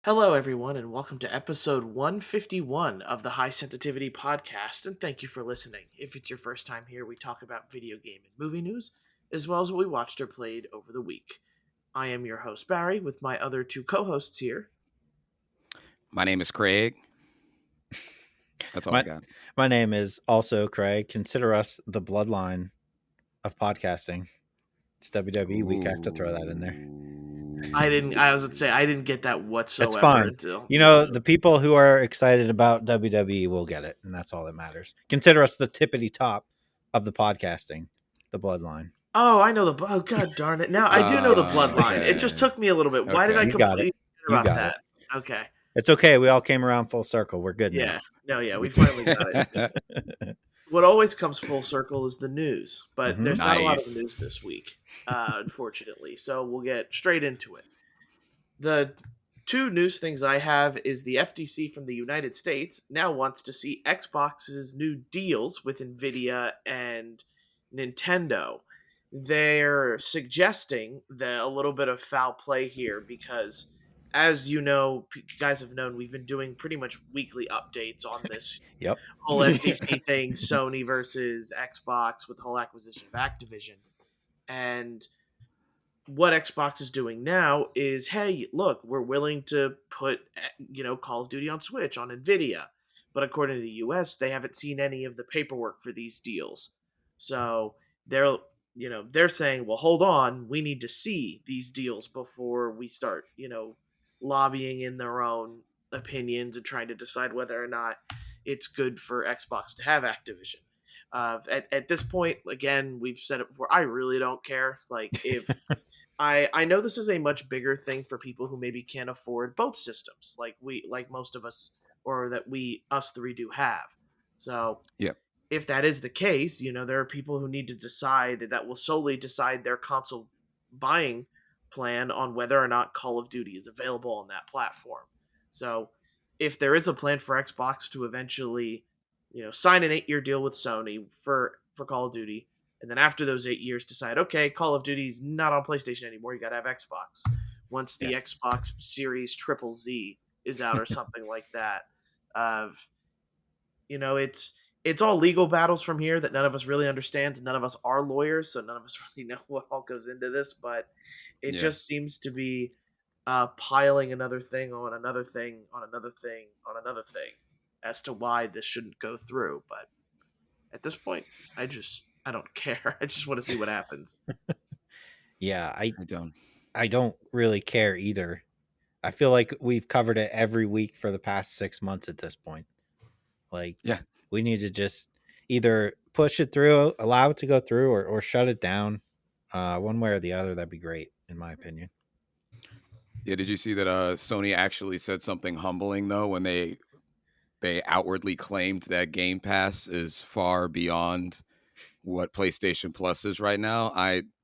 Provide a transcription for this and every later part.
Hello, everyone, and welcome to episode 151 of the High Sensitivity Podcast, and thank you for listening. If it's your first time here, we talk about video game and movie news, as well as what we watched or played over the week. I am your host, Barry, with my other two co hosts here. My name is Craig. That's all I My got. my name is also Craig. Consider us the bloodline of podcasting. It's WWE week. I have to throw that in there. I was going to say, I didn't get that whatsoever It's fine. until. The people who are excited about WWE will get it, and that's all that matters. Consider us the tippity top of the podcasting, the bloodline. Oh, I know oh, god darn it. Now, I do know the bloodline. Okay. It just took me a little bit. Why did I You got completely it. forget You about got that? Okay. It's okay. We all came around full circle. We're good Yeah. now. No, yeah, we finally got it. What always comes full circle is the news, but there's not a lot of Nice. news this week, unfortunately. So we'll get straight into it. The two news things I have is the FTC from the United States now wants to see Xbox's new deals with Nvidia and Nintendo. They're suggesting that a little bit of foul play here because, as you know, guys have known, we've been doing pretty much weekly updates on this Yep. whole FTC thing, Sony versus Xbox with the whole acquisition of Activision. And what Xbox is doing now is, hey, look, we're willing to put, Call of Duty on Switch, on Nvidia. But according to the US, they haven't seen any of the paperwork for these deals. So they're saying, well, hold on, we need to see these deals before we start, lobbying in their own opinions and trying to decide whether or not it's good for Xbox to have Activision. At this point, again, we've said it before, I really don't care. Like, if I know this is a much bigger thing for people who maybe can't afford both systems, like most of us, or that us three do have. So Yeah. if that is the case, there are people who need to decide that will solely decide their console buying plan on whether or not Call of Duty is available on that platform. So if there is a plan for Xbox to eventually, sign an 8-year deal with Sony for Call of Duty, and then after those 8 years decide, okay, Call of Duty's not on PlayStation anymore, you gotta have Xbox. Once the Xbox Series Triple Z is out or something like that. It's all legal battles from here that none of us really understands. None of us are lawyers, so none of us really know what all goes into this, but it just seems to be piling another thing on another thing on another thing on another thing as to why this shouldn't go through. But at this point, I don't care. I just want to see what happens. Yeah, don't. I don't really care either. I feel like we've covered it every week for the past 6 months at this point. Like, Yeah. we need to just either push it through, allow it to go through, or shut it down. One way or the other, that'd be great, in my opinion. Yeah. Did you see that Sony actually said something humbling though when they outwardly claimed that Game Pass is far beyond what PlayStation Plus is right now?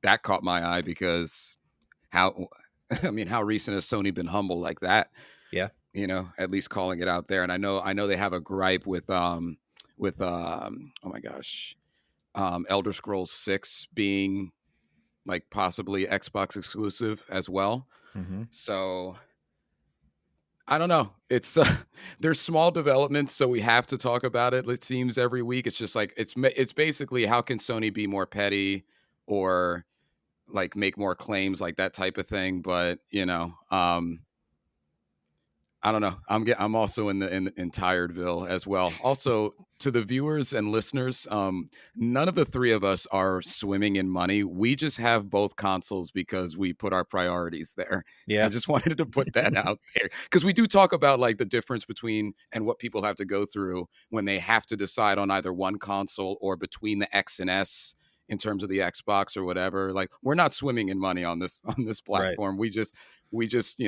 That caught my eye because how recent has Sony been humble like that? Yeah. At least calling it out there. And I know they have a gripe with oh my gosh, Elder Scrolls 6 being like possibly Xbox exclusive as well. Mm-hmm. So I don't know. It's there's small developments, so we have to talk about it. It seems every week. It's just like it's basically how can Sony be more petty or like make more claims, like that type of thing. But I don't know. I'm also in Tiredville as well. Also, to the viewers and listeners, none of the three of us are swimming in money. We just have both consoles because we put our priorities there. Yeah. I just wanted to put that out there because we do talk about like the difference between and what people have to go through when they have to decide on either one console or between the X and S in terms of the Xbox or whatever. Like, we're not swimming in money on this platform. Right. We just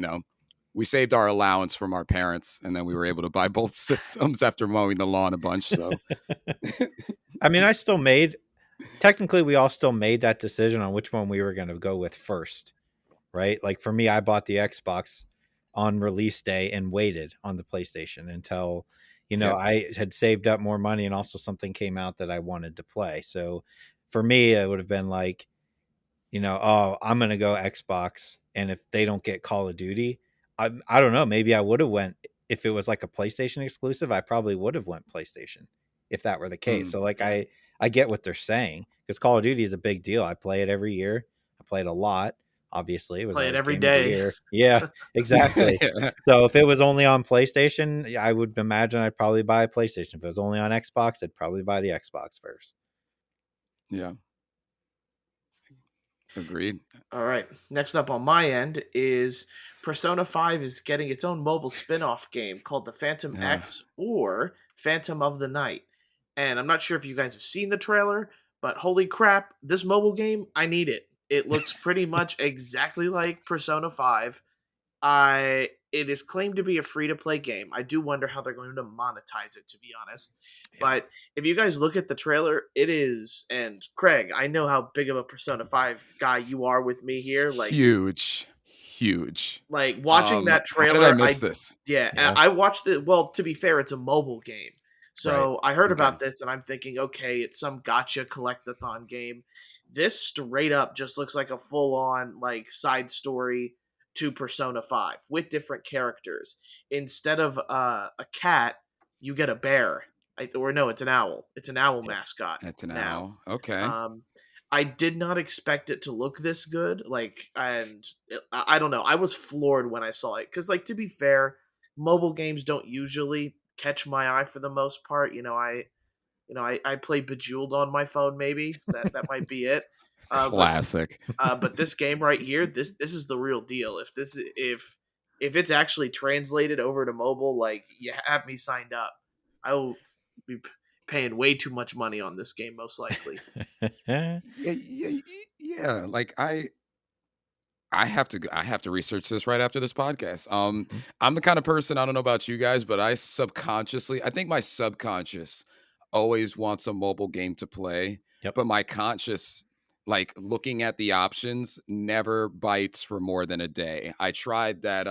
we saved our allowance from our parents, and then we were able to buy both systems after mowing the lawn a bunch. So, I mean, technically, we all still made that decision on which one we were going to go with first, right? Like for me, I bought the Xbox on release day and waited on the PlayStation until, I had saved up more money and also something came out that I wanted to play. So for me, it would have been like, oh, I'm gonna go Xbox, and if they don't get Call of Duty, I don't know. Maybe I would have went if it was like a PlayStation exclusive. I probably would have went PlayStation if that were the case. Mm. So like Yeah. I get what they're saying because Call of Duty is a big deal. I play it every year. I play it a lot. Obviously, it was Play it a every game of the day. year. Yeah, exactly. So if it was only on PlayStation, I would imagine I'd probably buy a PlayStation. If it was only on Xbox, I'd probably buy the Xbox first. Yeah. Agreed. All right. Next up on my end is Persona 5 is getting its own mobile spin-off game called the Phantom Uh, X or Phantom of the Night. And I'm not sure if you guys have seen the trailer, but holy crap, this mobile game, I need it. It looks pretty much exactly like Persona 5. It is claimed to be a free to play game. I do wonder how they're going to monetize it, to be honest. Yeah. But if you guys look at the trailer, it is, and Craig, I know how big of a Persona 5 guy you are with me here. huge, huge. Watching that How did I trailer, miss this? Yeah. I watched it. Well, to be fair, it's a mobile game. Right. So I heard Okay. about this and I'm thinking, okay, it's some gotcha collectathon game. This straight up just looks like a full on like side story to Persona 5 with different characters. Instead of a cat, you get a bear. Or no, it's an owl. It's an owl Yep. mascot That's an now. owl. Okay. Um, I did not expect it to look this good. I don't know. I was floored when I saw it because, like, to be fair, mobile games don't usually catch my eye for the most part. I play Bejeweled on my phone. Maybe that might be it. Uh, but Classic. but this game right here, this is the real deal. If it's actually translated over to mobile, like you have me signed up, I will be paying way too much money on this game most likely. Yeah, yeah, yeah. Like I have to research this right after this podcast. Mhm. I'm the kind of person, I don't know about you guys, but I think my subconscious always wants a mobile game to play, Yep. but my conscious, like looking at the options, never bites for more than a day. I tried that.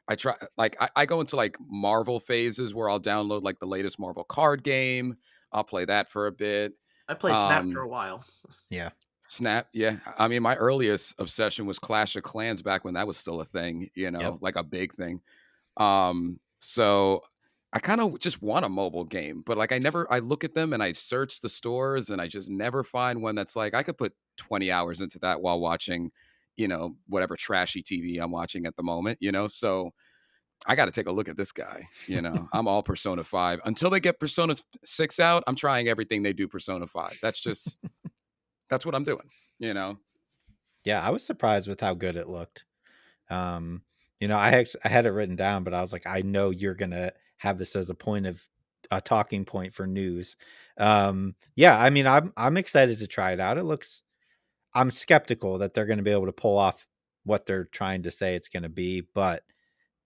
I try like I go into like Marvel phases where I'll download like the latest Marvel card game. I'll play that for a bit. I played Snap for Um, a while. Yeah. Snap, yeah. I mean, my earliest obsession was Clash of Clans back when that was still a thing, Yep. like a big thing. So I kind of just want a mobile game, but like I look at them and I search the stores and I just never find one that's like I could put 20 hours into that while watching, whatever trashy TV I'm watching at the moment. So I got to take a look at this guy. I'm all Persona 5. Until they get Persona 6 out, I'm trying everything they do Persona 5. That's what I'm doing, you know. Yeah, I was surprised with how good it looked. Um, I had it written down, but I was like, I know you're gonna have this as a talking point for news. Yeah, I mean, I'm excited to try it out. I'm skeptical that they're gonna be able to pull off what they're trying to say it's gonna be, but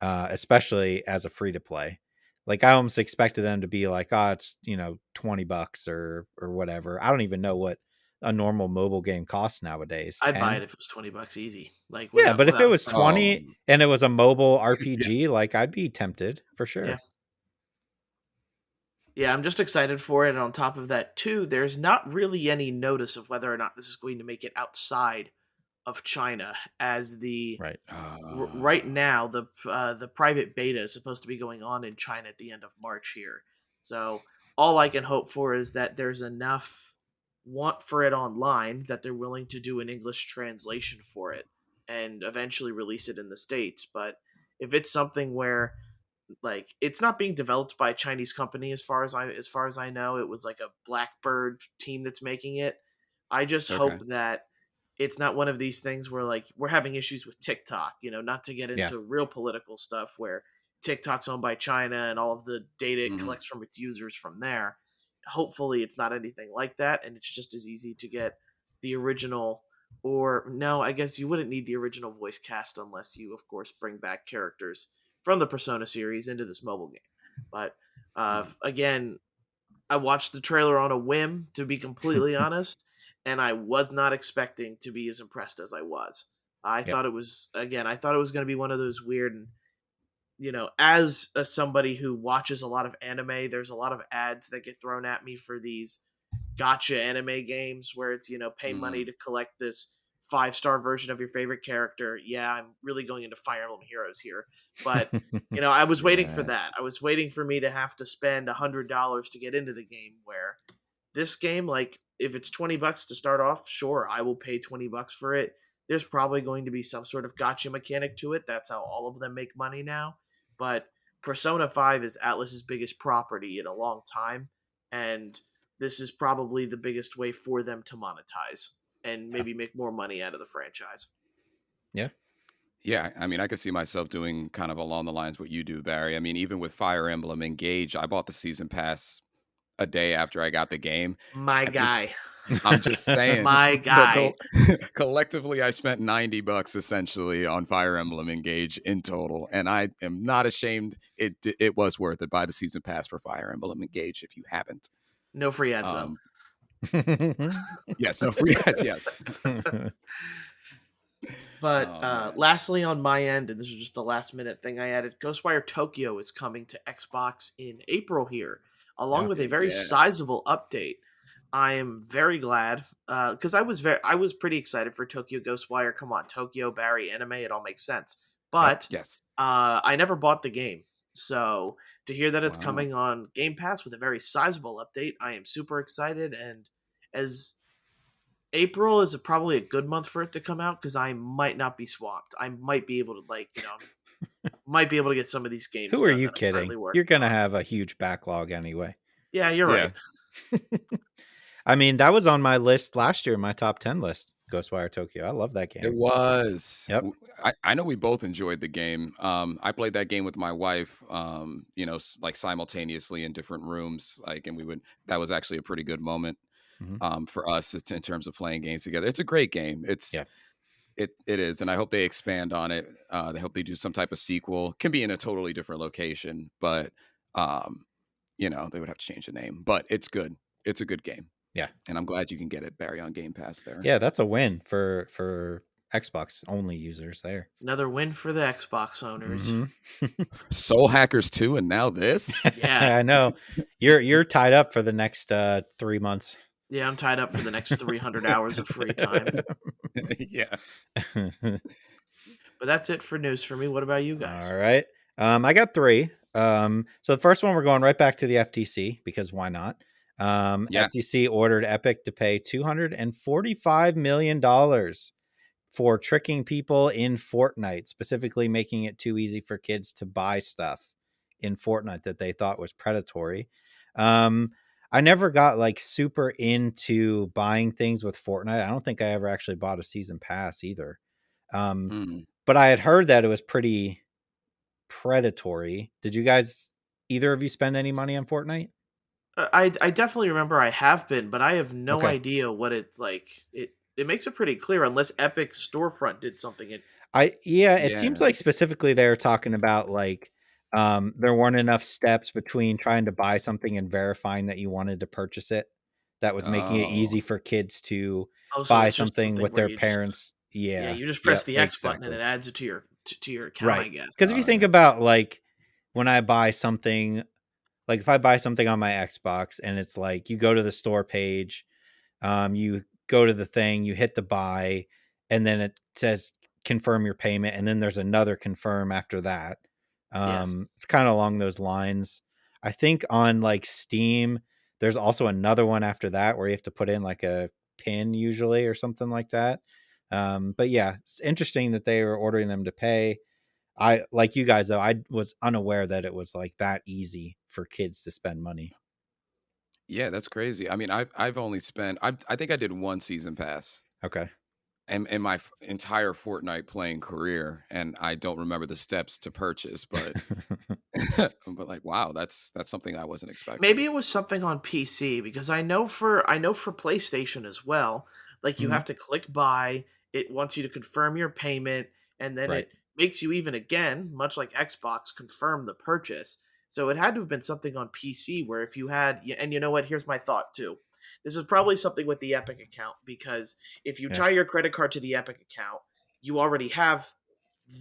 especially as a free to play. Like I almost expected them to be like, oh, it's $20 or whatever. I don't even know what a normal mobile game costs nowadays. I'd buy 10. it if it was $20 easy, like Yeah, without but if it without a was question. 20 Um, and it was a mobile yeah. RPG, like I'd be tempted for Yeah, sure. yeah. I'm just excited for it. And on top of that, too, there's not really any notice of whether or not this is going to make it outside of China, as Right. right now the private beta is supposed to be going on in China at the end of March here. So all I can hope for is that there's enough want for it online that they're willing to do an English translation for it and eventually release it in the States. But if it's something where like it's not being developed by a Chinese company as far as I know, it was like a Blackbird team that's making it. I just okay. hope that it's not one of these things where like we're having issues with TikTok, not to get Yeah. into real political stuff where TikTok's owned by China and all of the data it Hmm. collects from its users from there. Hopefully it's not anything like that and it's just as easy to get the original, or no, I guess you wouldn't need the original voice cast unless you of course bring back characters from the Persona series into this mobile game. But again, I watched the trailer on a whim, to be completely honest, and I was not expecting to be as impressed as I was. Yep. I thought it was going to be one of those weird, and as somebody who watches a lot of anime, there's a lot of ads that get thrown at me for these gotcha anime games where it's pay money Hmm. to collect this 5-star version of your favorite character. Yeah, I'm really going into Fire Emblem Heroes here, but I was waiting for that. Yes. I was waiting for me to have to spend $100 to get into the game. Where this game, like, if it's $20 to start off, sure, I will pay $20 for it. There's probably going to be some sort of gotcha mechanic to it. That's how all of them make money now. But Persona 5 is Atlus's biggest property in a long time, and this is probably the biggest way for them to monetize and Yeah. maybe make more money out of the franchise. Yeah. Yeah, I mean, I could see myself doing kind of along the lines what you do, Barry. I mean, even with Fire Emblem Engage, I bought the season pass a day after I got the game, My and it's guy. I'm just saying. My So guy. collectively, I spent $90 essentially on Fire Emblem Engage in total, and I am not ashamed. It was worth it. Buy the season pass for Fire Emblem Engage if you haven't. No free ads, though. Um, yes, no free. Yes. But Oh man. lastly, on my end, and this is just the last minute thing I added, Ghostwire Tokyo is coming to Xbox in April here, along Yeah. with a very Yeah. sizable update. I am very glad because I was pretty excited for Tokyo Ghostwire. Come on, Tokyo Barry anime, it all makes sense. But Yes. I never bought the game, so to hear that it's Wow. coming on Game Pass with a very sizable update, I am super excited. And as April is probably a good month for it to come out because I might not be swamped. I might be able to might be able to get some of these games Who are done you that I'm currently kidding? You're working going to on. have a huge backlog anyway. Yeah, you're Yeah. right. I mean, that was on my list last year, my top 10 list, Ghostwire Tokyo. I love that It game. was. Yep. I know we both enjoyed the game. I played that game with my wife. Like simultaneously in different rooms. Like, and that was actually a pretty good moment. Mhm. For us in terms of playing games together. It's a great game. Yeah. It is, and I hope they expand on it. They hope they do some type of sequel. Can be in a totally different location, but they would have to change the name. But it's good. It's a good game. Yeah. And I'm glad you can get it, Barry, on Game Pass there. Yeah, that's a win for Xbox only users there. Another win for the Xbox owners. Mhm. Soul Hackers 2 and now this. Yeah. I know. You're tied up for the next 3 months. Yeah, I'm tied up for the next 300 hours of free time. Yeah. But that's it for news for me. What about you guys? All right. I got 3. So the first one, we're going right back to the FTC because why not? Yeah. FTC ordered Epic to pay $245 million for tricking people in Fortnite, specifically making it too easy for kids to buy stuff in Fortnite that they thought was predatory. I never got like super into buying things with Fortnite. I don't think I ever actually bought a season pass either. Mm. But I had heard that it was pretty predatory. Did you guys, either of you, spend any money on Fortnite? I definitely remember I have been, but I have no Okay. idea what it's like. It makes it pretty clear unless Epic Storefront did something. It seems Yeah. like specifically they were talking about like there weren't enough steps between trying to buy something and verifying that you wanted to purchase it. That was making it Oh. easy for kids to Oh, so buy it's just something something with where their you just parents. yeah, Yeah. you just press Yep. the X button and Exactly. it adds it to your account, I Right. guess. Because if you Oh think yeah. about like when I buy something, like if I buy something on my Xbox and it's like you go to the store page, you go to the thing, you hit the buy, and then it says confirm your payment, and then there's another confirm after that. Yeah. It's kind of along those lines. I think on like Steam, there's also another one after that where you have to put in like a pin usually or something like that. But yeah, it's interesting that they were ordering them to pay. I like you guys though. I was unaware that it was like that easy for kids to spend money. Yeah, that's crazy. I mean, I've only spent I think I did one season pass Okay. in my entire Fortnite playing career, and I don't remember the steps to purchase, but but like wow, that's something I wasn't expecting. Maybe it was something on PC because I know for PlayStation as well. Like you Mhm. have to click buy, it wants you to confirm your payment, and then Right. it makes you even again, much like Xbox, confirm the purchase. So it had to have been something on PC where if you had, and you know what? Here's my thought too. This is probably something with the Epic account because if you Yeah. tie your credit card to the Epic account, you already have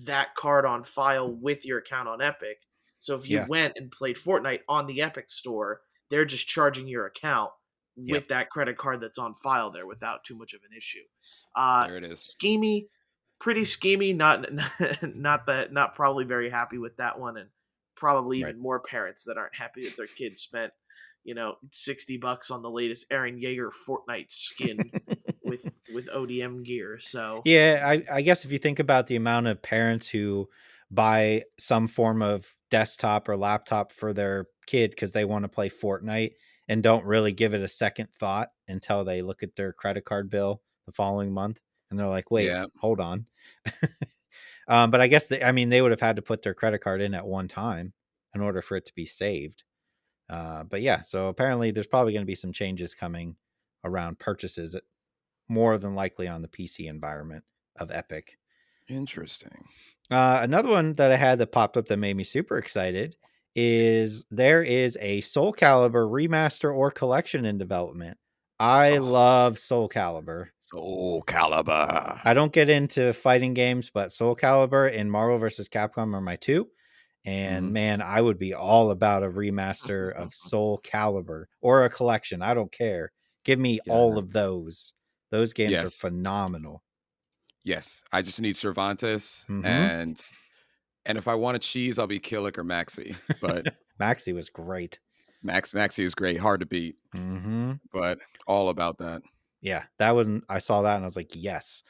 that card on file with your account on Epic. So if you Yeah. went and played Fortnite on the Epic store, they're just charging your account Yep. with that credit card that's on file there without too much of an issue. There it is. Schemy, pretty schemy. Not probably very happy with that one, and probably Right. even more parents that aren't happy that their kids spent $60 on the latest Eren Yeager Fortnite skin with ODM gear. So Yeah, I guess if you think about the amount of parents who buy some form of desktop or laptop for their kid because they want to play Fortnite and don't really give it a second thought until they look at their credit card bill the following month and they're like, wait, Yeah. hold on. But I guess they would have had to put their credit card in at one time in order for it to be saved. But yeah, so apparently there's probably going to be some changes coming around purchases, more than likely on the PC environment of Epic. Interesting. Another one that I had that popped up that made me super excited is there is a Soul Calibur remaster or collection in development. I Oh, love Soul Calibur. Soul Calibur. I don't get into fighting games, but Soul Calibur and Marvel vs. Capcom are my two. And man, I would be all about a remaster of Soul Calibur or a collection. I don't care. Give me Yeah. all of those. Those games are Yes. phenomenal. Yes. I just need Cervantes Mm-hmm. and if I want a cheese, I'll be Killick or Maxi. But Maxi was great. Maxi is great, hard to beat, Mm-hmm. but all about that. Yeah, that wasn't. I saw that and I was like, yes.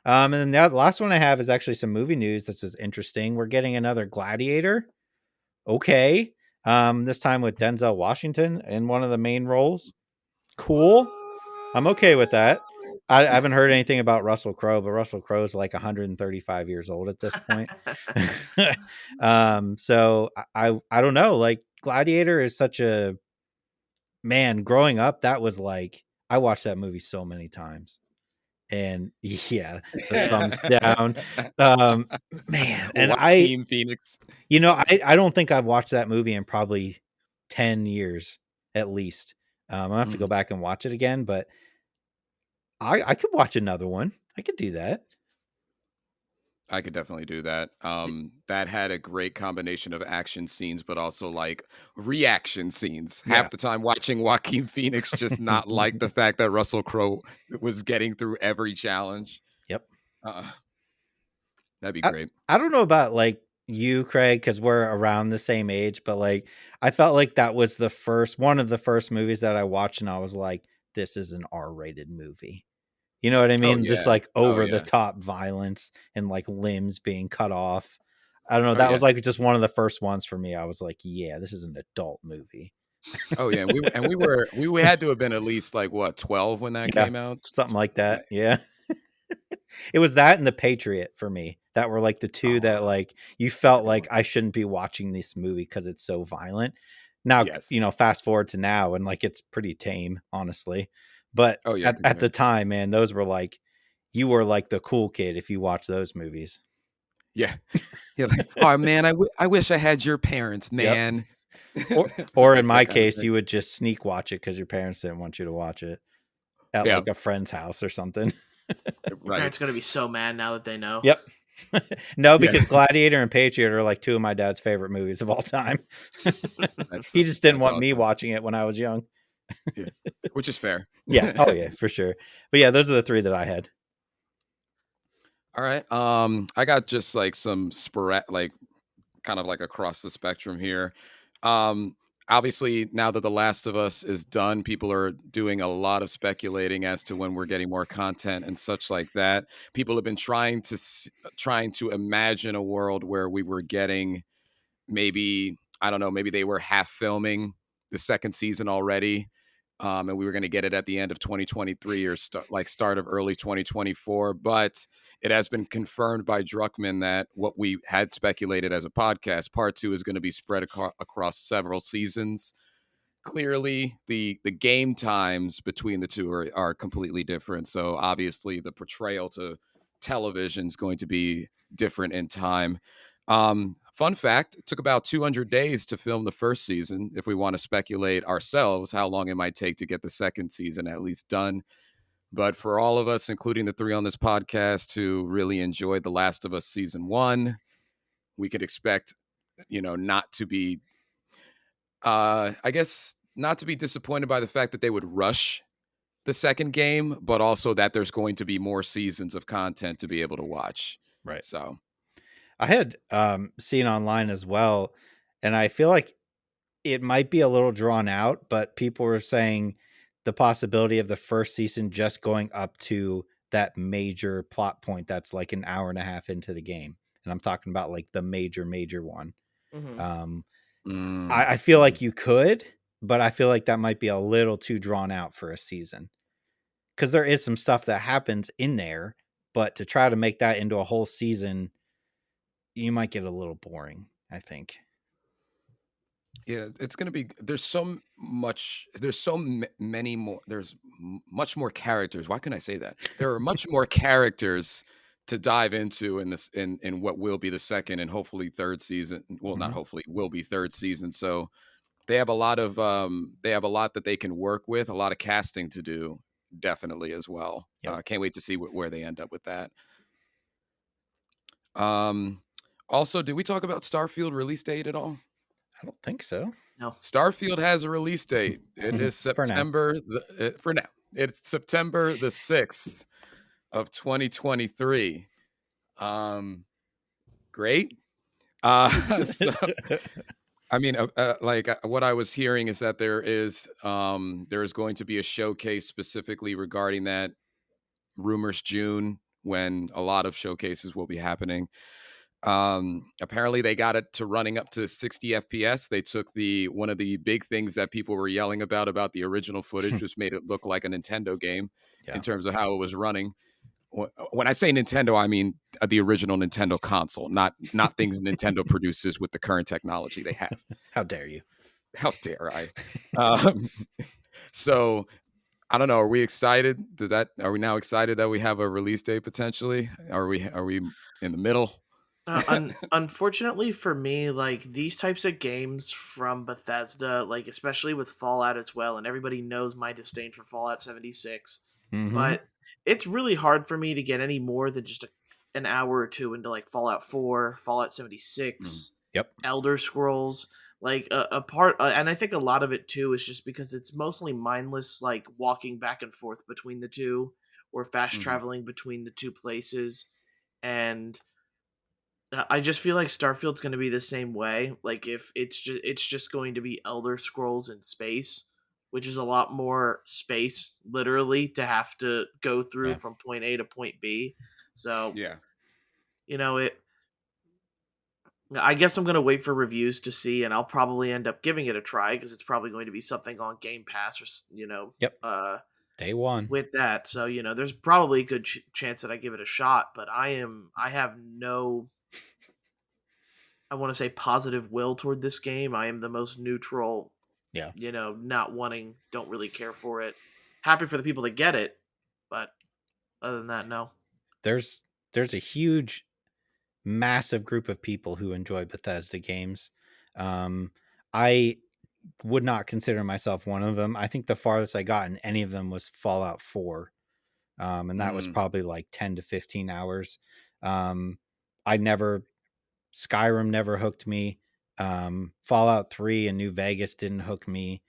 And then the last one I have is actually some movie news that's just interesting. We're getting another Gladiator. Okay. This time with Denzel Washington in one of the main roles. Cool. I'm okay with that. I haven't heard anything about Russell Crowe, but Russell Crowe's like 135 years old at this point. So I don't know. Like Gladiator is such a man. Growing up, that was like I watched that movie so many times, and yeah, the thumbs down. Man, and Joaquin Phoenix. I don't think I've watched that movie in probably 10 years at least. I'll have to go back and watch it again, but I could watch another one. I could do that. I could definitely do that. That had a great combination of action scenes, but also like reaction scenes. Yeah. Half the time watching Joaquin Phoenix just not like the fact that Russell Crowe was getting through every challenge. Yep. That'd be great. I don't know about like you, Craig, because we're around the same age, but like I felt like that was one of the first movies that I watched, and I was like, this is an R-rated movie. You know what I Oh mean? Just yeah. like Oh over the yeah. top violence and like limbs being cut off. I don't know. Oh That yeah. was like just one of the first ones for me. I was like, yeah, this is an adult movie. Oh yeah. We had to have been at least like what 12 when that Yeah, came out. something like that. Yeah. It was that and The Patriot for me. That were like the two that Oh, like you that's a felt good like one. I shouldn't be watching this movie because it's so violent. Now, Yes. fast forward to now and like it's pretty tame, honestly. But Oh yeah. at the time, man, those were like you were like the cool kid if you watch those movies. Yeah. Yeah. Like, oh man, I wish I had your parents, Yep. man. Or in my That kind of case, thing. you would just sneak watch it because your parents didn't want you to watch it at Yeah. like a friend's house or something. your parents Right. gonna be so mad now that they know. Yep. No, Yeah. because Gladiator and Patriot are like two of my dad's favorite movies of all time. He just didn't That's want me awesome. watching it when I was young. Yeah. Which is fair. Yeah. Oh yeah, for sure. But yeah, those are the three that I had. All right. I got just like some like kind of like across the spectrum here. Um, Obviously, now that The Last of Us is done, people are doing a lot of speculating as to when we're getting more content and such like that. People have been trying to imagine a world where we were getting maybe, I don't know, maybe they were half filming the second season already. And we were going to get it at the end of 2023 or start of early 2024. But it has been confirmed by Druckmann that what we had speculated as a podcast, part two, is going to be spread across several seasons. Clearly, the game times between the two are completely different. So obviously, the portrayal to television is going to be different in time. Fun fact, it took about 200 days to film the first season. If we want to speculate ourselves how long it might take to get the second season at least done. But for all of us, including the three on this podcast who really enjoyed The Last of Us season one, we could expect, not to be, I guess, not to be disappointed by the fact that they would rush the second game, but also that there's going to be more seasons of content to be able to watch. Right. So I had seen online as well, and I feel like it might be a little drawn out, but people were saying the possibility of the first season just going up to that major plot point that's like an hour and a half into the game. And I'm talking about like the major one. Mm-hmm. Um, mm, I feel like you could, but I feel like that might be a little too drawn out for a season because there is some stuff that happens in there, but to try to make that into a whole season, you might get a little boring, I think. yeah, it's going to be, there's so much, there's so many more, there's much more characters. Why can I say that? There are much more characters to dive into in this, in what will be the second and hopefully third season. Well, not Mhm. hopefully, will be third season. So they have a lot of, they have a lot that they can work with, a lot of casting to do, definitely as well. Yep. Can't wait to see where they end up with that. Um, Also, did we talk about Starfield release date at all? I don't think so. No. Starfield has a release date. It is For now. for now. It's September the 6th of 2023. Great. So I mean, what I was hearing is that there is going to be a showcase specifically regarding that. Rumors June, when a lot of showcases will be happening. Apparently they got it to running up to 60 FPS. They took one of the big things that people were yelling about the original footage, just made it look like a Nintendo game in Yeah. terms of how it was running. When I say Nintendo, I mean the original Nintendo console, not things Nintendo produces with the current technology they have. How dare you? How dare I? Um, so I don't know. Are we excited? Are we now excited that we have a release date potentially? Are we in the middle? Unfortunately for me, like these types of games from Bethesda, like especially with Fallout as well, and everybody knows my disdain for Fallout 76, Mm-hmm. but it's really hard for me to get any more than just an hour or two into like Fallout 4, Fallout Mm, 76, Yep. Elder Scrolls. Like a part, and I think a lot of it too is just because it's mostly mindless, like walking back and forth between the two, or fast mhm. traveling between the two places, and I just feel like Starfield's going to be the same way. Like if it's just going to be Elder Scrolls in space, which is a lot more space literally to have to go through Yeah. from point A to point B. So, Yeah. it I guess I'm going to wait for reviews to see, and I'll probably end up giving it a try because it's probably going to be something on Game Pass or Yep. Day one. with that. So, there's probably a good chance that I give it a shot, but I have no, I want to say, positive will toward this game. I am the most neutral, Yeah. not wanting, don't really care for it. Happy for the people that get it, but other than that, no. There's a huge, massive group of people who enjoy Bethesda games. I would not consider myself one of them. I think the farthest I got in any of them was Fallout 4. And that was Mm, probably like 10 to 15 hours. Um, I never Skyrim never hooked me. Fallout 3 and New Vegas didn't hook me.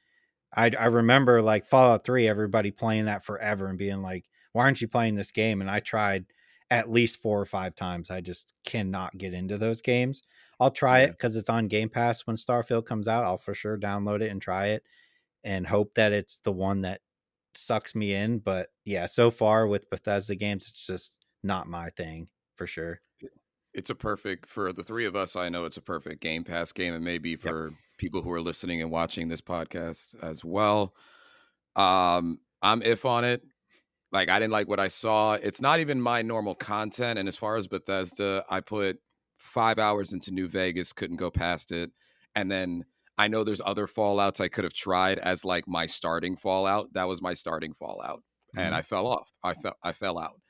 I remember like Fallout 3, everybody playing that forever and being like, why aren't you playing this game? And I tried at least 4 or 5 times. I just cannot get into those games. I'll try it yeah. because it's on Game Pass when Starfield comes out. I'll for sure download it and try it and hope that it's the one that sucks me in. But yeah, so far with Bethesda games, it's just not my thing for sure. It's a perfect for the three of us. I know it's a perfect Game Pass game, and maybe Yep. for people who are listening and watching this podcast as well. I'm if on it. Like I didn't like what I saw. It's not even my normal content. And as far as Bethesda, I put 5 hours into New Vegas, couldn't go past it. And then I know there's other Fallouts I could have tried as like my starting Fallout. That was my starting Fallout, and Mm-hmm. I fell off. I fell out.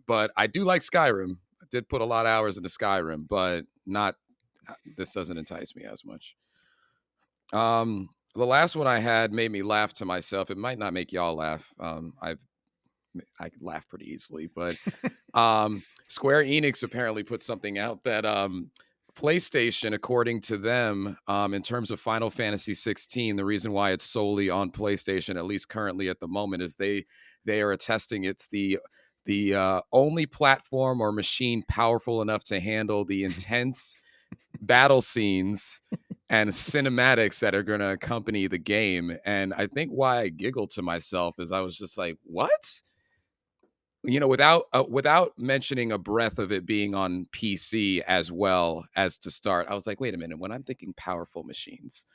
But I do like Skyrim. I did put a lot of hours into Skyrim, but not. This doesn't entice me as much. The last one I had made me laugh to myself. It might not make y'all laugh. I can laugh pretty easily, but Square Enix apparently put something out that PlayStation, according to them, in terms of Final Fantasy 16, the reason why it's solely on PlayStation, at least currently at the moment, is they are attesting it's the only platform or machine powerful enough to handle the intense battle scenes and cinematics that are going to accompany the game. And I think why I giggled to myself is I was just like, what? Without mentioning a breath of it being on PC as well as to start, I was like, wait a minute. When I'm thinking powerful machines,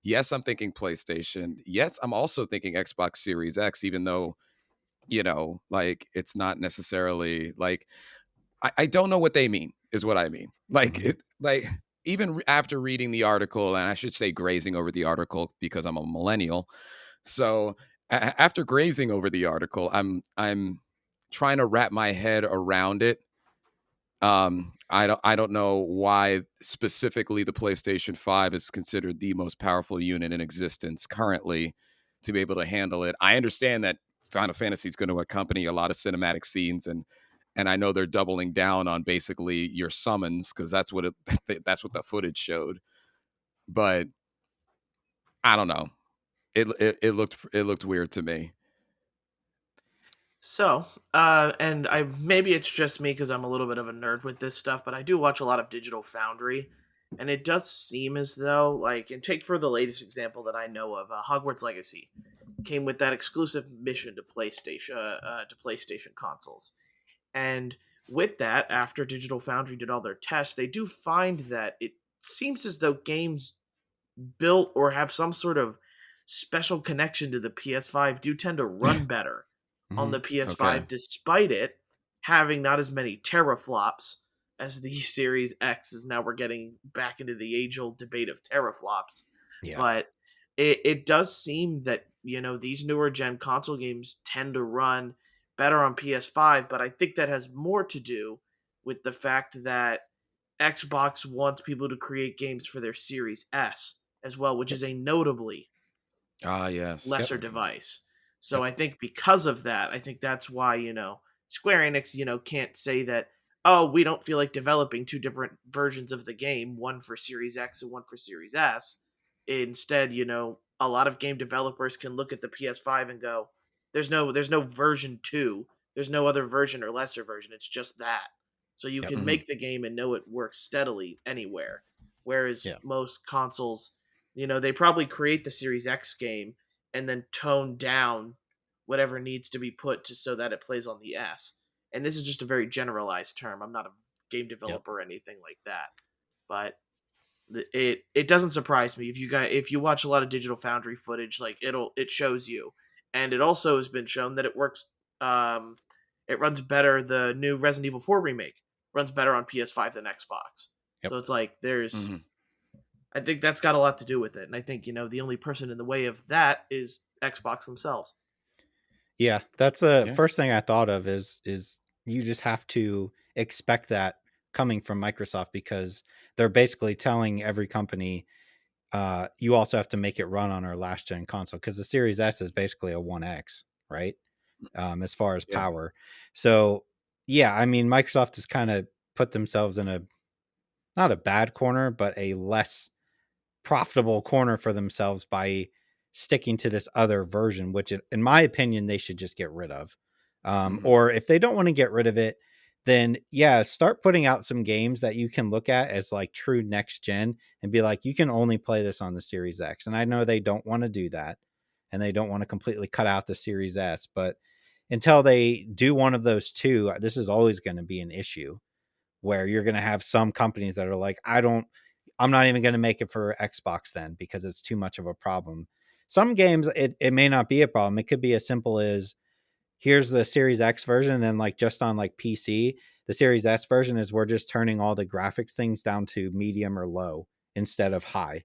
yes, I'm thinking PlayStation. Yes, I'm also thinking Xbox Series X, even though like it's not necessarily like I don't know what they mean, is what I mean. Like even after reading the article, and I should say grazing over the article because I'm a millennial. So after grazing over the article, I'm trying to wrap my head around it. I don't know why specifically the PlayStation 5 is considered the most powerful unit in existence currently to be able to handle it. I understand that Final Fantasy is going to accompany a lot of cinematic scenes, and I know they're doubling down on basically your summons because that's what that's what the footage showed. But I don't know. It looked weird to me. So, and I maybe it's just me because I'm a little bit of a nerd with this stuff, but I do watch a lot of Digital Foundry, and it does seem as though, like, and take for the latest example that I know of, Hogwarts Legacy came with that exclusive mission to PlayStation consoles, and with that, after Digital Foundry did all their tests, they do find that it seems as though games built or have some sort of special connection to the PS5 do tend to run better on Mhm. the PS5 Okay. despite it having not as many teraflops as the Series X is. Now we're getting back into the age-old debate of teraflops. Yeah. But it does seem that, these newer gen console games tend to run better on PS5, but I think that has more to do with the fact that Xbox wants people to create games for their Series S as well, which Yep. is a notably Ah, yes. Yep. lesser device. So Yep. I think because of that, I think that's why, Square Enix, can't say that, oh, we don't feel like developing two different versions of the game, one for Series X and one for Series S. Instead, a lot of game developers can look at the PS5 and go, there's no version 2. There's no other version or lesser version. It's just that. So you Yep. can Mhm. make the game and know it works steadily anywhere. Whereas Yeah. most consoles, they probably create the Series X game and then tone down whatever needs to be put to so that it plays on the S. And this is just a very generalized term. I'm not a game Yep. developer or anything like that. But it doesn't surprise me if you watch a lot of Digital Foundry footage, like it shows you. And it also has been shown that it works it runs better. The new Resident Evil 4 remake runs better on PS5 than Xbox. Yep. So it's like there's Mhm. I think that's got a lot to do with it. And I think, the only person in the way of that is Xbox themselves. Yeah, that's the Yeah. first thing I thought of is you just have to expect that coming from Microsoft because they're basically telling every company you also have to make it run on our last gen console because the Series S is basically a 1X, right? As far as Yeah. power. So, yeah, I mean, Microsoft has kind of put themselves in a not a bad corner, but a less profitable corner for themselves by sticking to this other version, which, in my opinion, they should just get rid of. Mhm. Or if they don't want to get rid of it, then yeah, start putting out some games that you can look at as like true next gen and be like, you can only play this on the Series X. And I know they don't want to do that and they don't want to completely cut out the Series S, but until they do one of those two, this is always going to be an issue where you're going to have some companies that are like, I'm not even going to make it for Xbox then because it's too much of a problem. Some games, it may not be a problem. It could be as simple as here's the Series X version. And then like just on like PC, the Series S version is we're just turning all the graphics things down to medium or low instead of high.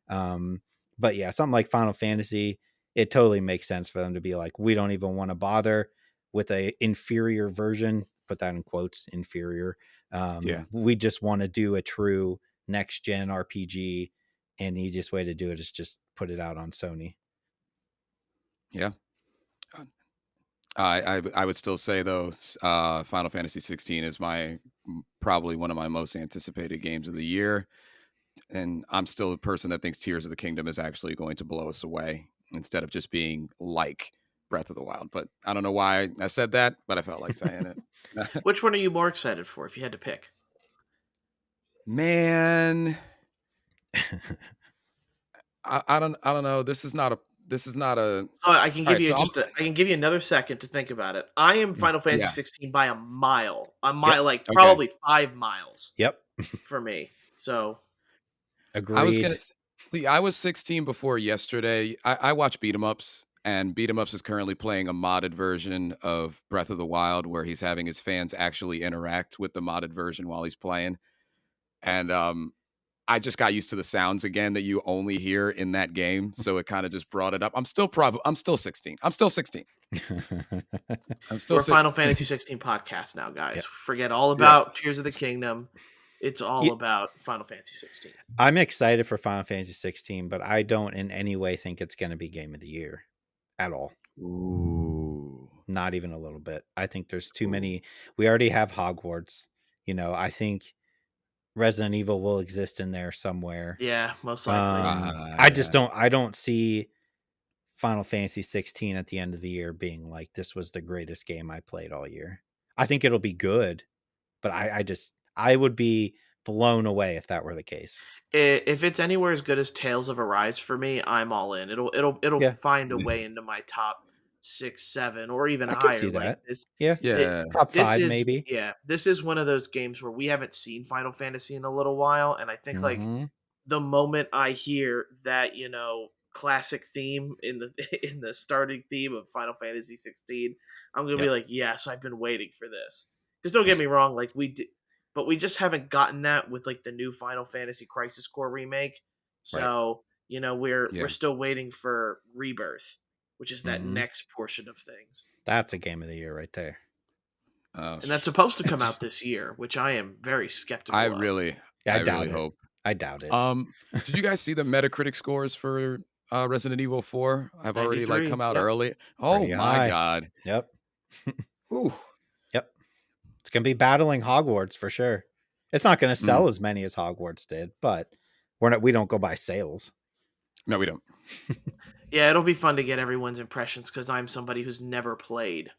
Um, but yeah, something like Final Fantasy, it totally makes sense for them to be like, we don't even want to bother with a inferior version. Put that in quotes, inferior. Yeah. We just want to do a true next gen RPG, and the easiest way to do it is just put it out on Sony. Yeah. I would still say though, Final Fantasy 16 is my probably one of my most anticipated games of the year. And I'm still the person that thinks Tears of the Kingdom is actually going to blow us away instead of just being like Breath of the Wild. But I don't know why I said that, but I felt like saying it. Which one are you more excited for if you had to pick? Man, I don't know. This is not a. So I can All give right. you So I can give you another second to think about it. I am Final Fantasy yeah. 16 by a mile, Yep. like Okay. probably 5 miles Yep. for me. So I was gonna Agreed. see. I was 16 before yesterday. I watch beat 'em ups, and beat 'em ups is currently playing a modded version of Breath of the Wild, where he's having his fans actually interact with the modded version while he's playing. And I just got used to the sounds again that you only hear in that game, so it kind of just brought it up. I'm still 16. I'm still 16. I'm still we're Final 16. Fantasy 16 podcast now, guys. Yep. Forget all Yeah. about Tears of the Kingdom. It's all about Final Fantasy 16. I'm excited for Final Fantasy 16, but I don't in any way think it's going to be Game of the Year at all. Ooh. Not even a little bit. I think there's too many. We already have Hogwarts. I think Resident Evil will exist in there somewhere. Yeah, most likely. I just don't. I don't see Final Fantasy 16 at the end of the year being like, this was the greatest game I played all year. I think it'll be good, but I would be blown away if that were the case. If it's anywhere as good as Tales of Arise for me, I'm all in. It'll Yeah. find a way into my top 6, 7, or even I could higher. see Like that. this, Yeah. Yeah. Top this 5 is maybe. this is one of those games where we haven't seen Final Fantasy in a little while, and I think like Mhm. the moment I hear that classic theme in the in the starting theme of Final Fantasy 16, I'm gonna be Yep. like, yes, I've been waiting for this. Because don't get me wrong, like we did, but we just haven't gotten that with like the new Final Fantasy Crisis Core remake. Right. So we're Yeah. still waiting for Rebirth, which is that Mhm. next portion of things. That's a game of the year right there. Oh, And that's supposed to come out this year, which I am very skeptical I of. really, Yeah, I I doubt really it. hope. I doubt it. Did you guys see the Metacritic scores for Resident Evil 4? Have already 93. come out Yep. early. Oh Pretty my high. god. Yep. Ooh. Yep. It's gonna be battling Hogwarts for sure. It's not gonna sell as many as Hogwarts did, but we don't go by sales. No, we don't. Yeah, it'll be fun to get everyone's impressions because I'm somebody who's never played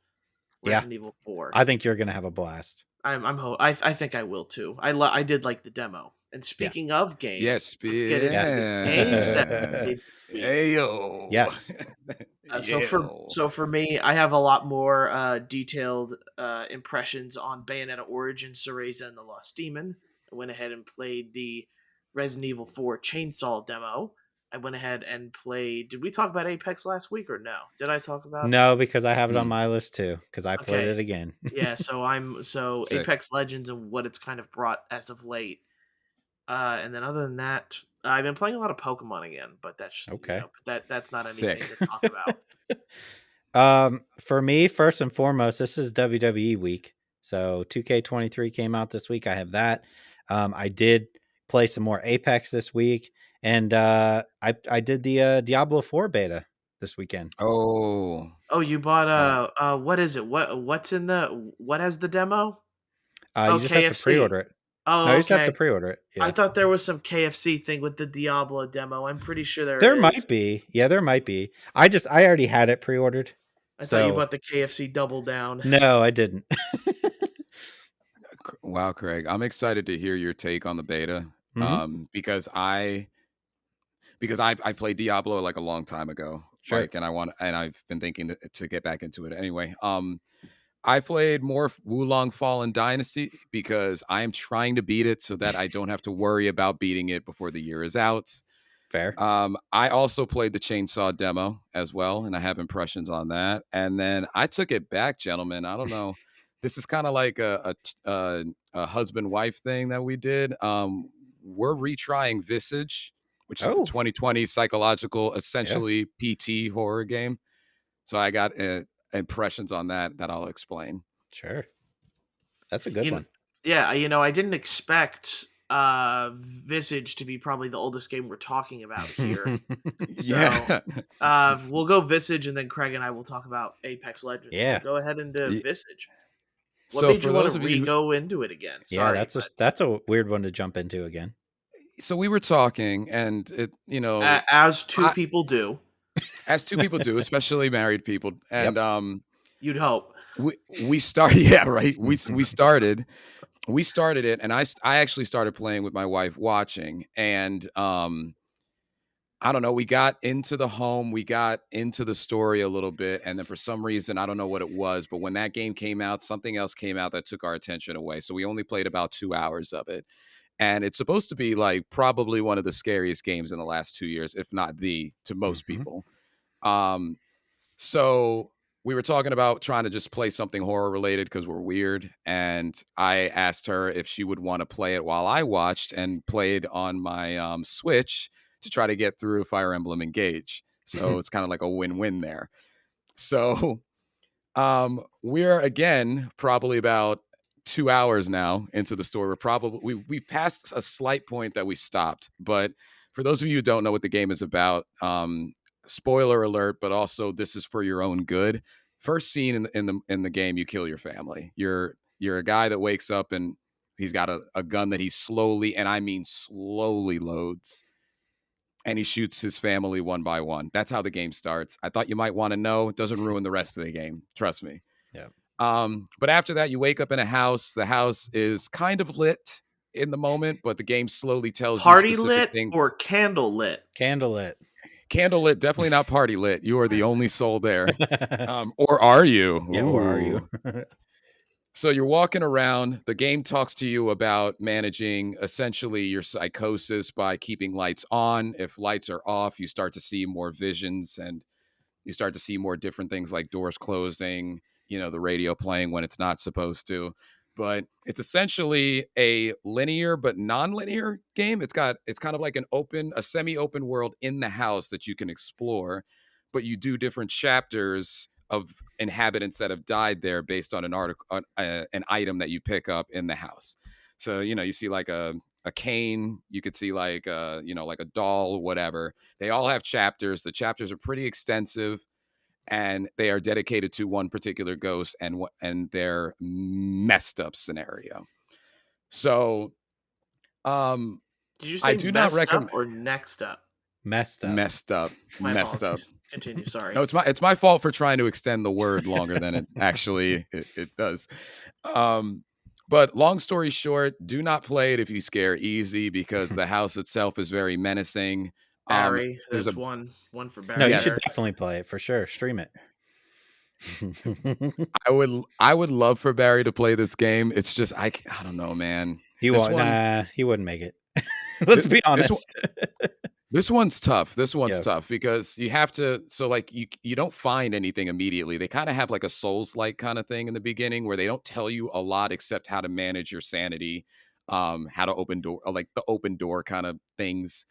Resident Evil 4. I think you're gonna have a blast. I think I will too. I did like the demo. And speaking of games, Yes. let's get into the games that played this week. Ayo. Yes. So for me, I have a lot more detailed impressions on Bayonetta Origin, Cereza, and the Lost Demon. I went ahead and played the Resident Evil 4 Chainsaw demo. I went ahead and played. Did we talk about Apex last week or no? Did I talk about? No, because I have it on my list too. Because I played Okay. it again. Yeah, so Sick. Apex Legends and what it's kind of brought as of late. And then other than that, I've been playing a lot of Pokemon again, but that's just Okay. that's not Sick. anything to talk about. For me, first and foremost, this is WWE week. So 2K23 came out this week. I have that. I did play some more Apex this week, and I did the Diablo 4 beta this weekend. Oh. Oh, you bought what is it? What has the demo? You just have to KFC. pre-order it. Oh, No, you just have okay. to pre-order it. Yeah. I thought there was some KFC thing with the Diablo demo. I'm pretty sure there There is. might be. Yeah, there might be. I already had it pre-ordered. I thought you bought the KFC double down. No, I didn't. Wow, Craig. I'm excited to hear your take on the beta. Because I played Diablo like a long time ago. Sure. Like, and I've been thinking to get back into it anyway. I played more Wulong Fallen Dynasty because I am trying to beat it so that I don't have to worry about beating it before the year is out. Fair. I also played the Chainsaw demo as well, and I have impressions on that. And then I took it back, gentlemen. I don't know. This is kind of like a husband-wife thing that we did. We're retrying Visage, which is the 2020 psychological, essentially PT horror game. So I got impressions on that I'll explain. Sure. That's a good one. Yeah, I didn't expect Visage to be probably the oldest game we're talking about here. So we'll go Visage, and then Craig and I will talk about Apex Legends. Yeah. So go ahead and do Visage. What So made you for want those to of you, go into it again? Yeah, Sorry, but that's a weird one to jump into again. so we were talking, and as two I, people do, as two people do, especially married people, and Yep. you'd hope. we started, yeah, right. We started it, and I actually started playing with my wife, watching, and I don't know. We got into the home, we got into the story a little bit, and then for some reason, I don't know what it was, but when that game came out, something else came out that took our attention away. So we only played about 2 hours of it, and it's supposed to be like probably one of the scariest games in the last 2 years, if not the to most Mhm. people. Um, so we were talking about trying to just play something horror related because we're weird. And I asked her if she would want to play it while I watched, and played on my Switch to try to get through Fire Emblem Engage. So it's kind of like a win-win there. So we're again probably about 2 hours now into the story. We've passed a slight point that we stopped, but for those of you who don't know what the game is about, spoiler alert, but also this is for your own good. First scene in the game, you kill your family. You're a guy that wakes up and he's got a gun that he slowly, and I mean slowly, loads, and he shoots his family one by one. That's how the game starts. I thought you might want to know. It doesn't ruin the rest of the game. Trust me. Yeah. But after that, you wake up in a house. The house is kind of lit in the moment, but the game slowly tells you Party specific lit or things. candle lit? Candlelit. Candle lit, definitely not party lit. You are the only soul there. Or are you? Yeah, or are you? Ooh. So you're walking around. The game talks to you about managing essentially your psychosis by keeping lights on. If lights are off, you start to see more visions, and you start to see more different things like doors closing, the radio playing when it's not supposed to. But it's essentially a linear but non-linear game. It's kind of like a semi-open world in the house that you can explore, but you do different chapters of inhabitants that have died there based on an item that you pick up in the house. So you see like a cane, you could see like like a doll, whatever. They all have chapters. The chapters are pretty extensive, and they are dedicated to one particular ghost and their messed up scenario. So, Did you I say do not messed up recommend or next up? Messed up. messed up, My messed up. apologies. Continue. Sorry. No, it's my fault for trying to extend the word longer than it actually it does. Um, but long story short, do not play it if you scare easy, because the house itself is very menacing. Barry. There's a That's one for No, Barry you should there. yes, definitely play it for sure. Stream it. I would love for Barry to play this game. It's just I don't know, man. He This won't. one Nah, he wouldn't make it. Let's be this honest. This one's tough. This one's Yeah. tough because you have to. So like you don't find anything immediately. They kind of have like a Souls-like kind of thing in the beginning where they don't tell you a lot except how to manage your sanity, how to open door, like the open door kind of things.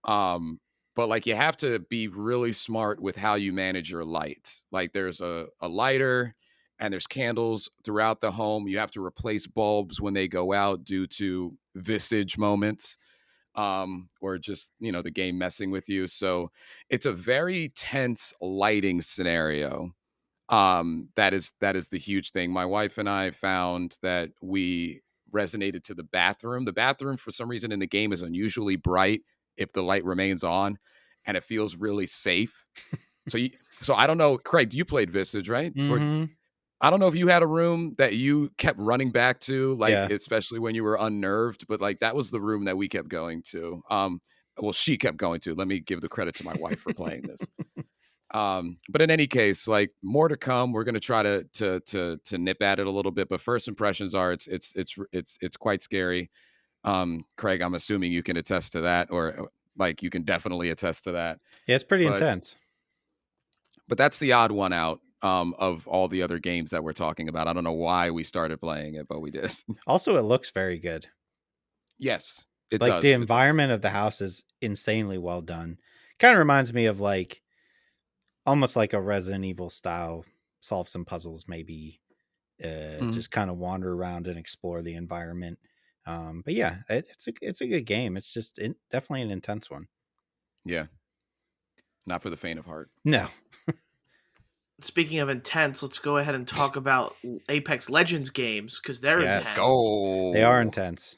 Um, but like you have to be really smart with how you manage your light. Like there's a lighter and there's candles throughout the home. You have to replace bulbs when they go out due to visage moments, or just the game messing with you. So it's a very tense lighting scenario. That is the huge thing. My wife and I found that we resonated to the bathroom. The bathroom for some reason in the game is unusually bright if the light remains on, and it feels really safe. So I don't know, Craig, you played Visage, right? Or Mm-hmm. I don't know if you had a room that you kept running back to, like, Yeah. especially when you were unnerved, but like that was the room that we kept going to. Well, she kept going to. Let me give the credit to my wife for playing this. But in any case, like more to come. We're gonna try to nip at it a little bit, but first impressions are it's quite scary. Craig, I'm assuming you can attest to that, or like you can definitely attest to that. Yeah, it's pretty But intense. that's the odd one out of all the other games that we're talking about. I don't know why we started playing it, but we did. Also, it looks very good. Yes, it Like the does. It does. environment of the house is insanely well done. Kind of reminds me of like almost like a Resident Evil style, solve some puzzles, maybe Mhm. just kind of wander around and explore the environment. But yeah, it's a good game. It's just definitely an intense one. Yeah, not for the faint of heart. No. speaking of intense, let's go ahead and talk about Apex Legends games because they're Let's Yes. intense. They are go. intense.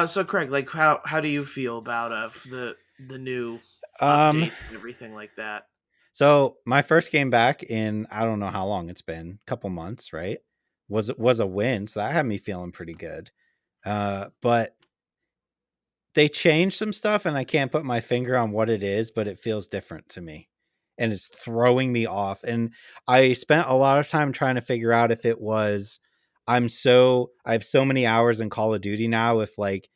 So Craig, like how do you feel about the new Um, update and everything like that? so my first game back in I don't know how long it's been, a couple months, right? Was a win, so that had me feeling pretty good. But they changed some stuff and I can't put my finger on what it is, but it feels different to me. And it's throwing me off. And I spent a lot of time trying to figure out if it was I have so many hours in Call of Duty now, if like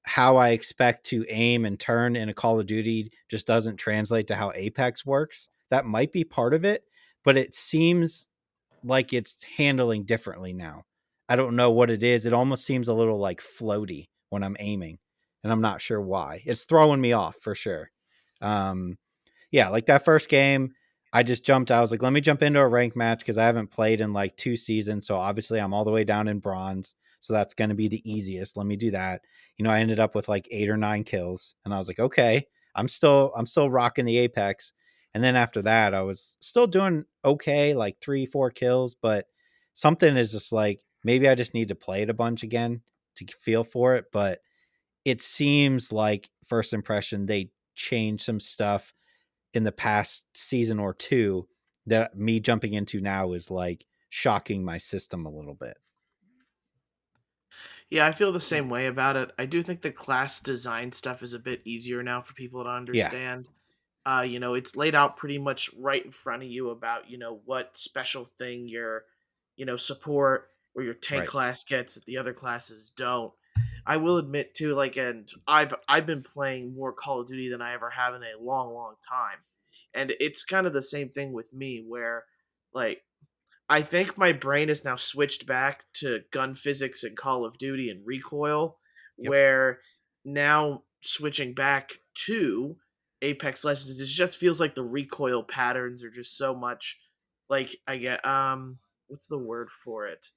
how I expect to aim and turn in a Call of Duty just doesn't translate to how Apex works. That might be part of it, but it seems like it's handling differently now. I don't know what it is. It almost seems a little like floaty when I'm aiming, and I'm not sure why. It's throwing me off for sure. Um, yeah, like that first game, I just jumped. I was like, let me jump into a rank match because I haven't played in like 2 seasons. So obviously, I'm all the way down in bronze. So that's going to be the easiest. Let me do that. I ended up with like 8 or 9 kills, and I was like, okay, I'm still rocking the Apex. And then after that, I was still doing okay, like 3, 4 kills, but something is just like maybe I just need to play it a bunch again to feel for it. But it seems like first impression they changed some stuff in the past season or two that me jumping into now is like shocking my system a little bit. Yeah, I feel the same way about it. I do think the class design stuff is a bit easier now for people to Yeah, understand. It's laid out pretty much right in front of you about, what special thing your, support or your tank right. class gets that the other classes don't. I will admit too, like, and I've been playing more Call of Duty than I ever have in a long, long time. And it's kind of the same thing with me where like I think my brain is now switched back to gun physics and Call of Duty and recoil, Yep. where now switching back to Apex Legends, it just feels like the recoil patterns are just so much like I get what's the word for it?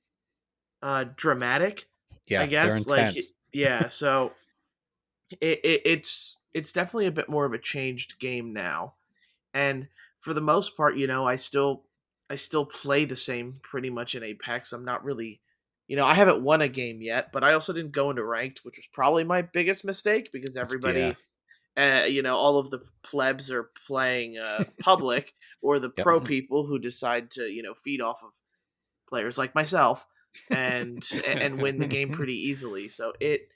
Dramatic, I Yeah, they're guess. Like intense. yeah, so it's definitely a bit more of a changed game now, and for the most part, I still play the same pretty much in Apex. I'm not really, I haven't won a game yet, but I also didn't go into ranked, which was probably my biggest mistake because Yeah. everybody, all of the plebs are playing public, or the Yep. pro people who decide to feed off of players like myself and win the game pretty easily. So it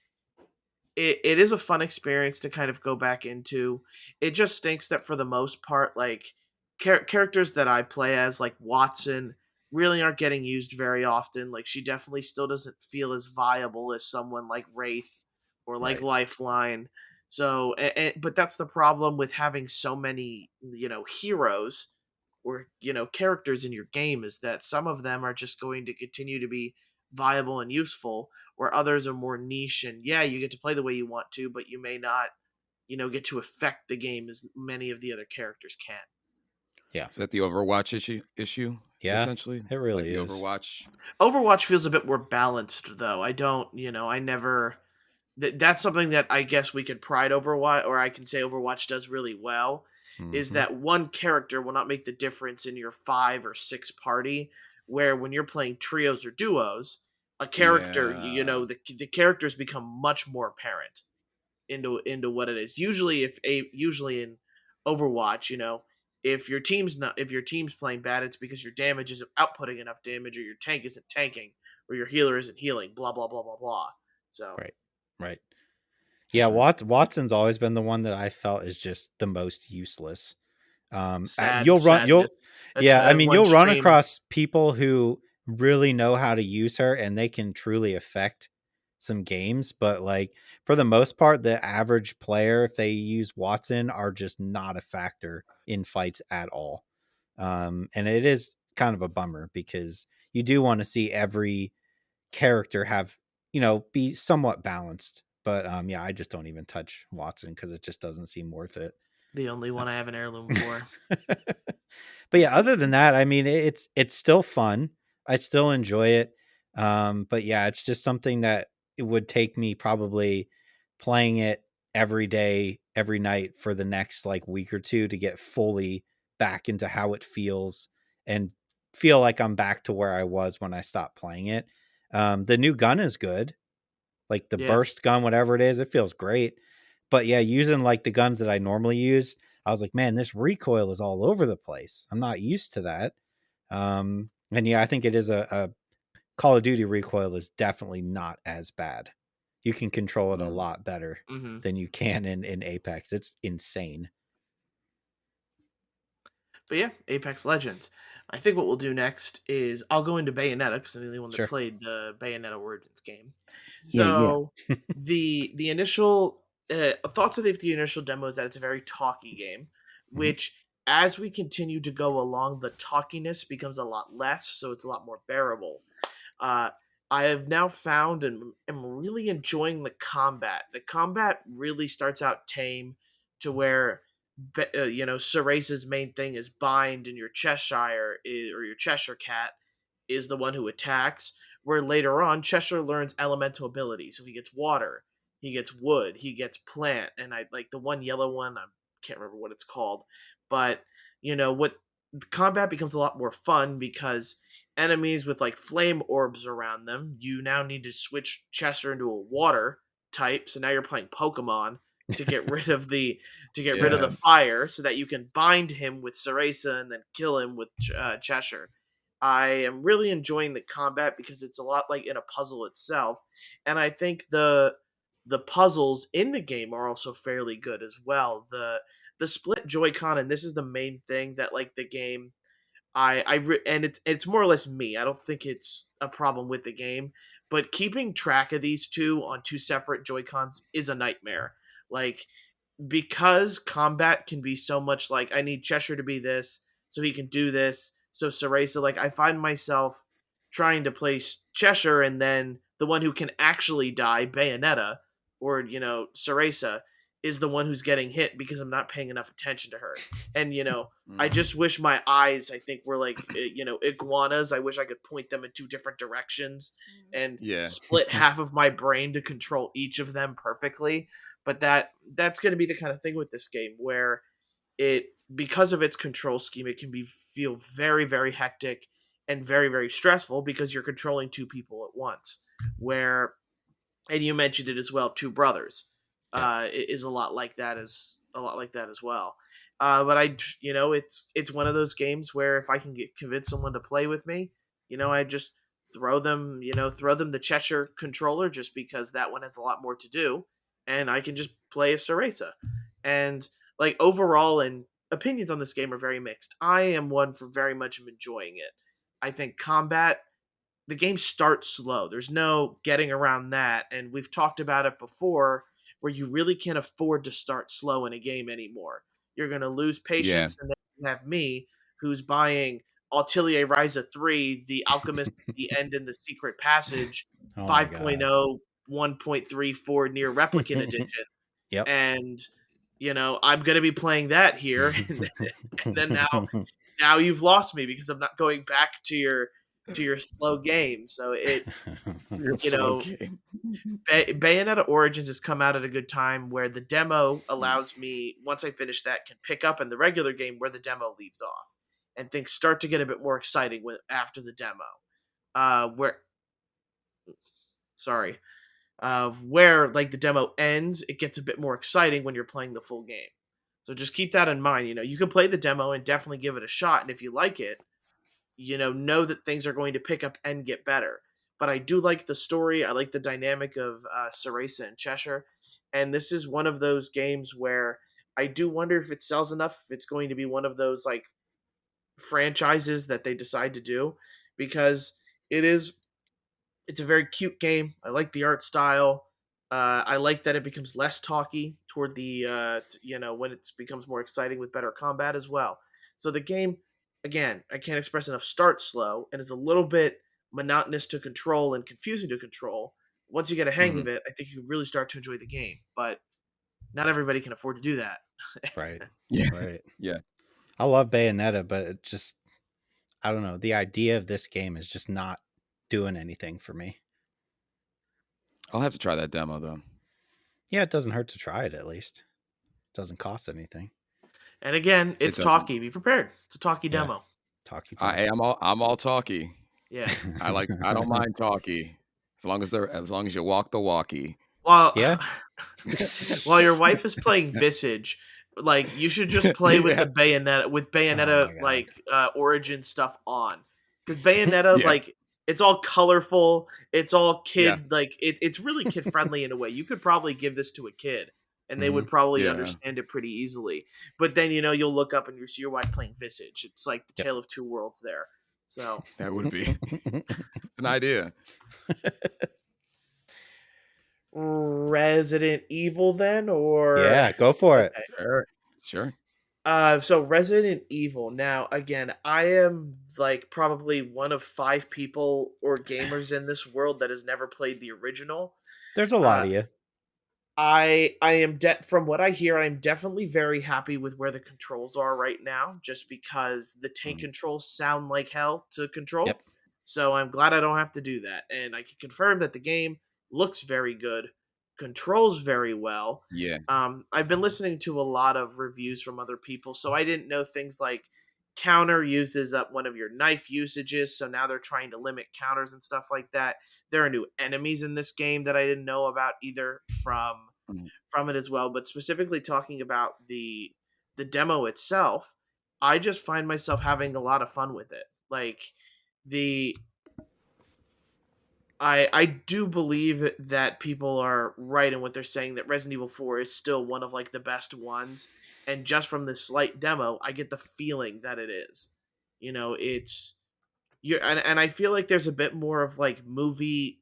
is a fun experience to kind of go back into. It just stinks that for the most part, like characters that I play as, like Watson, really aren't getting used very often. Like she definitely still doesn't feel as viable as someone like Wraith or like Right. Lifeline. So, but that's the problem with having so many, heroes or characters in your game, is that some of them are just going to continue to be viable and useful, where others are more niche, and yeah, you get to play the way you want to, but you may not get to affect the game as many of the other characters can. Yeah. Is that the Overwatch issue Yeah. essentially? It Like really the is. Overwatch. Overwatch feels a bit more balanced, though. I don't, I never. That's something that I guess we could pride Overwatch, or I can say Overwatch does really well, is Hmm. that one character will not make the difference in your 5 or 6 party. Where when you're playing trios or duos, a character, Yeah. the characters become much more apparent into what it is. Usually in Overwatch, if your team's playing bad, it's because your damage isn't outputting enough damage, or your tank isn't tanking, or your healer isn't healing. Blah blah blah blah blah. So Right. Right. Yeah, That's right. Watson's always been the one that I felt is just the most useless. sad You'll run sadness. yeah, I mean One you'll run stream. across people who really know how to use her and they can truly affect some games, but like for the most part the average player, if they use Watson, are just not a factor in fights at all. And it is kind of a bummer because you do want to see every character have, be somewhat balanced. But yeah, I just don't even touch Watson because it just doesn't seem worth it. The only one I have an heirloom for. But yeah, other than that, I mean, it's still fun. I still enjoy it. But yeah, it's just something that it would take me probably playing it every day, every night for the next like week or two to get fully back into how it feels and feel like I'm back to where I was when I stopped playing it. The new gun is good, like the Yeah. burst gun, whatever it is, it feels great. But yeah, using like the guns that I normally use, I was like, man, this recoil is all over the place. I'm not used to that. And yeah, I think it is a Call of Duty recoil is definitely not as bad. You can control it a Mm. lot better Hmm. than you can in Apex. It's insane. But yeah, Apex Legends. I think what we'll do next is I'll go into Bayonetta because I'm the only one that Sure. played the Bayonetta Origins game. Yeah. So the initial thoughts of the initial demo is that it's a very talky game, Mm-hmm. which as we continue to go along, the talkiness becomes a lot less, so it's a lot more bearable. Uh, I have now found and am really enjoying the combat. The combat really starts out tame to where Cereza's main thing is bind, and your or your Cheshire cat is the one who attacks. Where later on, Cheshire learns elemental abilities, so he gets water, he gets wood, he gets plant, and I like the one yellow one. I can't remember what it's called, but what combat becomes a lot more fun because enemies with like flame orbs around them, you now need to switch Cheshire into a water type. So now you're playing Pokemon to get rid of the Yes. fire so that you can bind him with Cereza and then kill him with Cheshire. I am really enjoying the combat because it's a lot like in a puzzle itself, and I think the puzzles in the game are also fairly good as well. The split Joy-Con, and this is the main thing that like the game and it's more or less me. I don't think it's a problem with the game, but keeping track of these two on two separate Joy Cons is a nightmare. Like because combat can be so much like I need Cheshire to be this so he can do this. So Cereza, like I find myself trying to place Cheshire and then the one who can actually die, Bayonetta, or Cereza, is the one who's getting hit because I'm not paying enough attention to her. And I Mm. just wish my eyes, I think, were like iguanas. I wish I could point them in two different directions and Yeah. split half of my brain to control each of them perfectly. But that's going to be the kind of thing with this game where it because of its control scheme, it can feel very very hectic and very very stressful because you're controlling two people at once. Where and you mentioned it as well, two brothers Yeah. is a lot like that as well. But it's one of those games where if I can convince someone to play with me, I just throw them the Cheshire controller just because that one has a lot more to do, and I can just play as Cereza. And like overall, and opinions on this game are very mixed. I am one for very much enjoying it. I think combat the game starts slow. There's no getting around that. And we've talked about it before where you really can't afford to start slow in a game anymore. You're going to lose Yeah. patience. And then you have me who's buying Atelier Ryza 3, The Alchemist, The End, and the Secret Passage Oh my god. 5.0, 1.34 Near Replicant Edition. Yep. And, I'm going to be playing that here. And then now you've lost me because I'm not going back to your slow game. So Real you slow know, game. Bayonetta Origins has come out at a good time where the demo allows me once I finish that can pick up in the regular game where the demo leaves off, and things start to get a bit more exciting after the demo. Where sorry, where like the demo ends, it gets a bit more exciting when you're playing the full game. So just keep that in mind. You can play the demo and definitely give it a shot, and if you like it, know that things are going to pick up and get better. But I do like the story. I like the dynamic of Cereza and Cheshire, and this is one of those games where I do wonder if it sells enough. If it's going to be one of those like franchises that they decide to do, because it is it's a very cute game. I like the art style. I like that it becomes less talky toward the when it becomes more exciting with better combat as well. So the game, again, I can't express enough. Starts slow and is a little bit monotonous to control and confusing to control. Once you get a hang Hmm. of it, I think you really start to enjoy the game. But not everybody can afford to do that. Right. Yeah. Right. Yeah. I love Bayonetta, but it just I don't know. The idea of this game is just not doing anything for me. I'll have to try that demo though. Yeah, it doesn't hurt to try it at least. It doesn't cost anything. And again, It it's doesn't. talky. Be prepared. It's a talky Yeah. demo. Talkie talk. I'm all talky. Yeah. I don't mind talky as long as you walk the walkie. While Yeah. while your wife is playing Visage, like you should just play with Yeah, the Oh Bayonetta my god. like origin stuff on. Because Bayonetta, yeah, like it's all colorful, it's all yeah, kid like it's really kid friendly in a way. You could probably give this to a kid and they Mhm. would probably yeah. understand it pretty easily. But then you'll look up and you see your wife playing Visage. It's like the Yep. tale of two worlds there. So That would be. It's an idea. Resident Evil then or Yeah, go for it. okay. Sure, sure. So Resident Evil. Now, again, I am like probably one of 5 people or gamers in this world that has never played the original. There's a lot Uh, of you. I am from what I hear, I'm definitely very happy with where the controls are right now, just because the tank Mhm. controls sound like hell to control. Yep. So I'm glad I don't have to do that, and I can confirm that the game looks very good, controls very well. Yeah. I've been listening to a lot of reviews from other people, so I didn't know things like counter uses up one of your knife usages, so now they're trying to limit counters and stuff like that. There are new enemies in this game that I didn't know about either Mhm. from it as well. But specifically talking about the demo itself, I just find myself having a lot of fun with it. Like the I do believe that people are right in what they're saying that Resident Evil 4 is still one of like the best ones, and just from this slight demo, I get the feeling that it is. It's you and I feel like there's a bit more of movie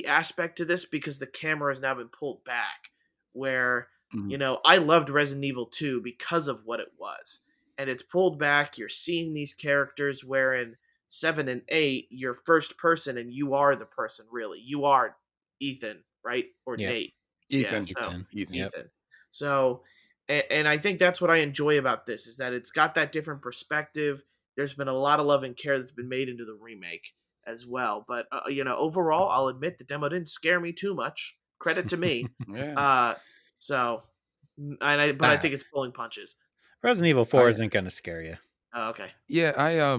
aspect to this because the camera has now been pulled back where Mhm. I loved Resident Evil 2 because of what it was. And it's pulled back, you're seeing these characters wherein 7 and 8 you're first person and you are the person really. You are Ethan, right? Or Yep. Nate. Yeah, Ethan. so Ethan. Ethan. Yep. Ethan. So and I think that's what I enjoy about this is that it's got that different perspective. There's been a lot of love and care that's been made into the remake as well. But overall, I'll admit the demo didn't scare me too much. Credit to me. Yeah. Uh, so, but I Ah, think it's pulling punches. Resident Evil 4 I isn't going to scare you. Oh, okay, yeah,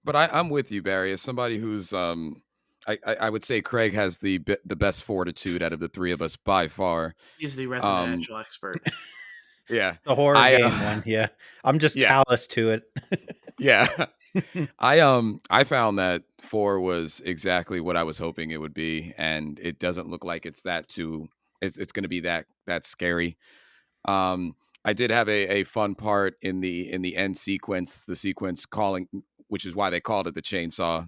but I'm with you, Barry. As somebody who's I would say Craig has the best fortitude out of the three of us by far. he's the Um residential expert. yeah. The horror I game one, yeah. I'm just yeah. callous to it. Yeah. I found that 4 was exactly what I was hoping it would be, and it doesn't look like it's going to be that scary. Um, I did have a fun part in the end sequence, the sequence calling, which is why they called it the chainsaw,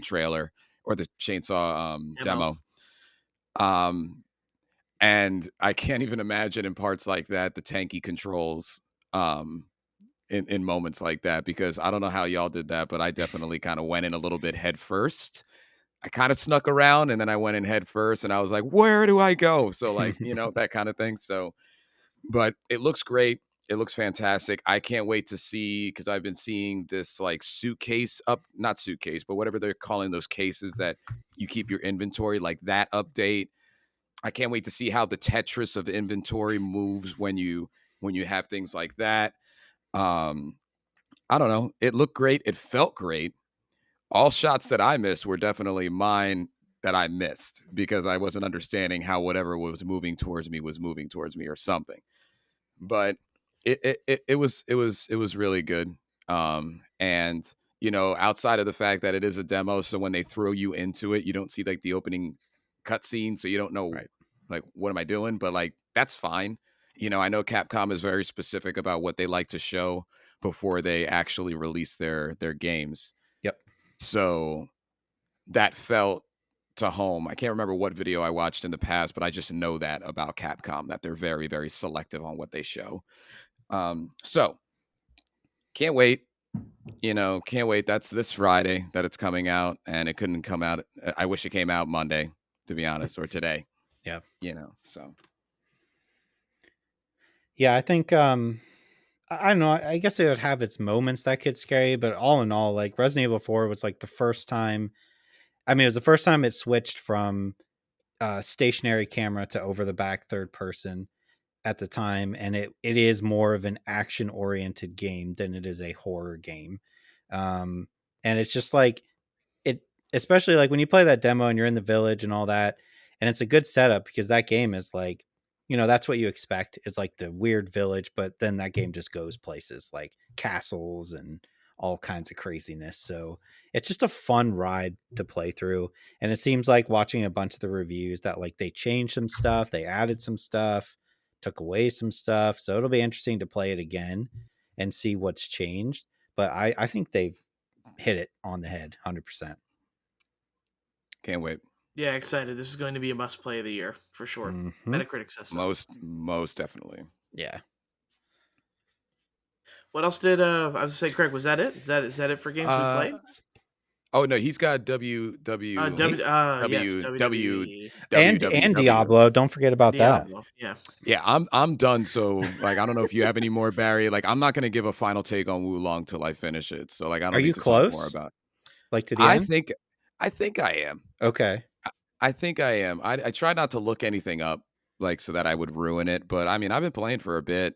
trailer or the chainsaw Demo. demo. Um, and I can't even imagine in parts like that the tanky controls. In moments like that, because I don't know how y'all did that, but I definitely kind of went in a little bit head first. I kind of snuck around and then I went in head first and I was like, where do I go? So like, that kind of thing. So, but it looks great. It looks fantastic. I can't wait to see, because I've been seeing this like suitcase not suitcase, but whatever they're calling those cases that you keep your inventory, like that update. I can't wait to see how the Tetris of inventory moves when you have things like that. Um, I don't know. It looked great. It felt great. All shots that I missed were definitely mine that I missed because I wasn't understanding how whatever was moving towards me was moving towards me or something. But it was really good. And outside of the fact that it is a demo, so when they throw you into it, you don't see like the opening cutscene, so you don't know Right. like what am I doing, but like that's fine. I know Capcom is very specific about what they like to show before they actually release their games. Yep. So that felt to home. I can't remember what video I watched in the past, but I just know that about Capcom, that they're very, very selective on what they show. So can't wait. Can't wait. That's this Friday that it's coming out, and it couldn't come out. I wish it came out Monday, to be honest, or today. Yeah. So Yeah, I think I don't know. I guess it would have its moments that could scary, but all in all, like Resident Evil 4 was like the first time. I mean, it was the first time it switched from stationary camera to over the back third person. at the time, and it is more of an action oriented game than it is a horror game. And it's just like it, especially like when you play that demo and you're in the village and all that, and it's a good setup because that game is like, that's what you expect. It's like the weird village, but then that game just goes places like castles and all kinds of craziness. So it's just a fun ride to play through. And it seems like watching a bunch of the reviews that like they changed some stuff, they added some stuff, took away some stuff. So it'll be interesting to play it again and see what's changed. But I think they've hit it on the head 100%. Can't wait. Yeah, excited. This is going to be a must play of the year for sure. Mm-hmm. Metacritic says so. Most definitely. Yeah. What else did I was gonna say, Craig? Was that it? Is that it for games we played? Oh no, he's got Yes, WWE. And Diablo. Don't forget about Diablo. that. Yeah, I'm done. So like, I don't know if you have any more, Barry. Like, I'm not gonna give a final take on Wulong till I finish it. So like, I don't Are need you to close? talk more about. Like to the end? I think I am. Okay. I think I am. I try not to look anything up, like, so that I would ruin it. But I mean, I've been playing for a bit,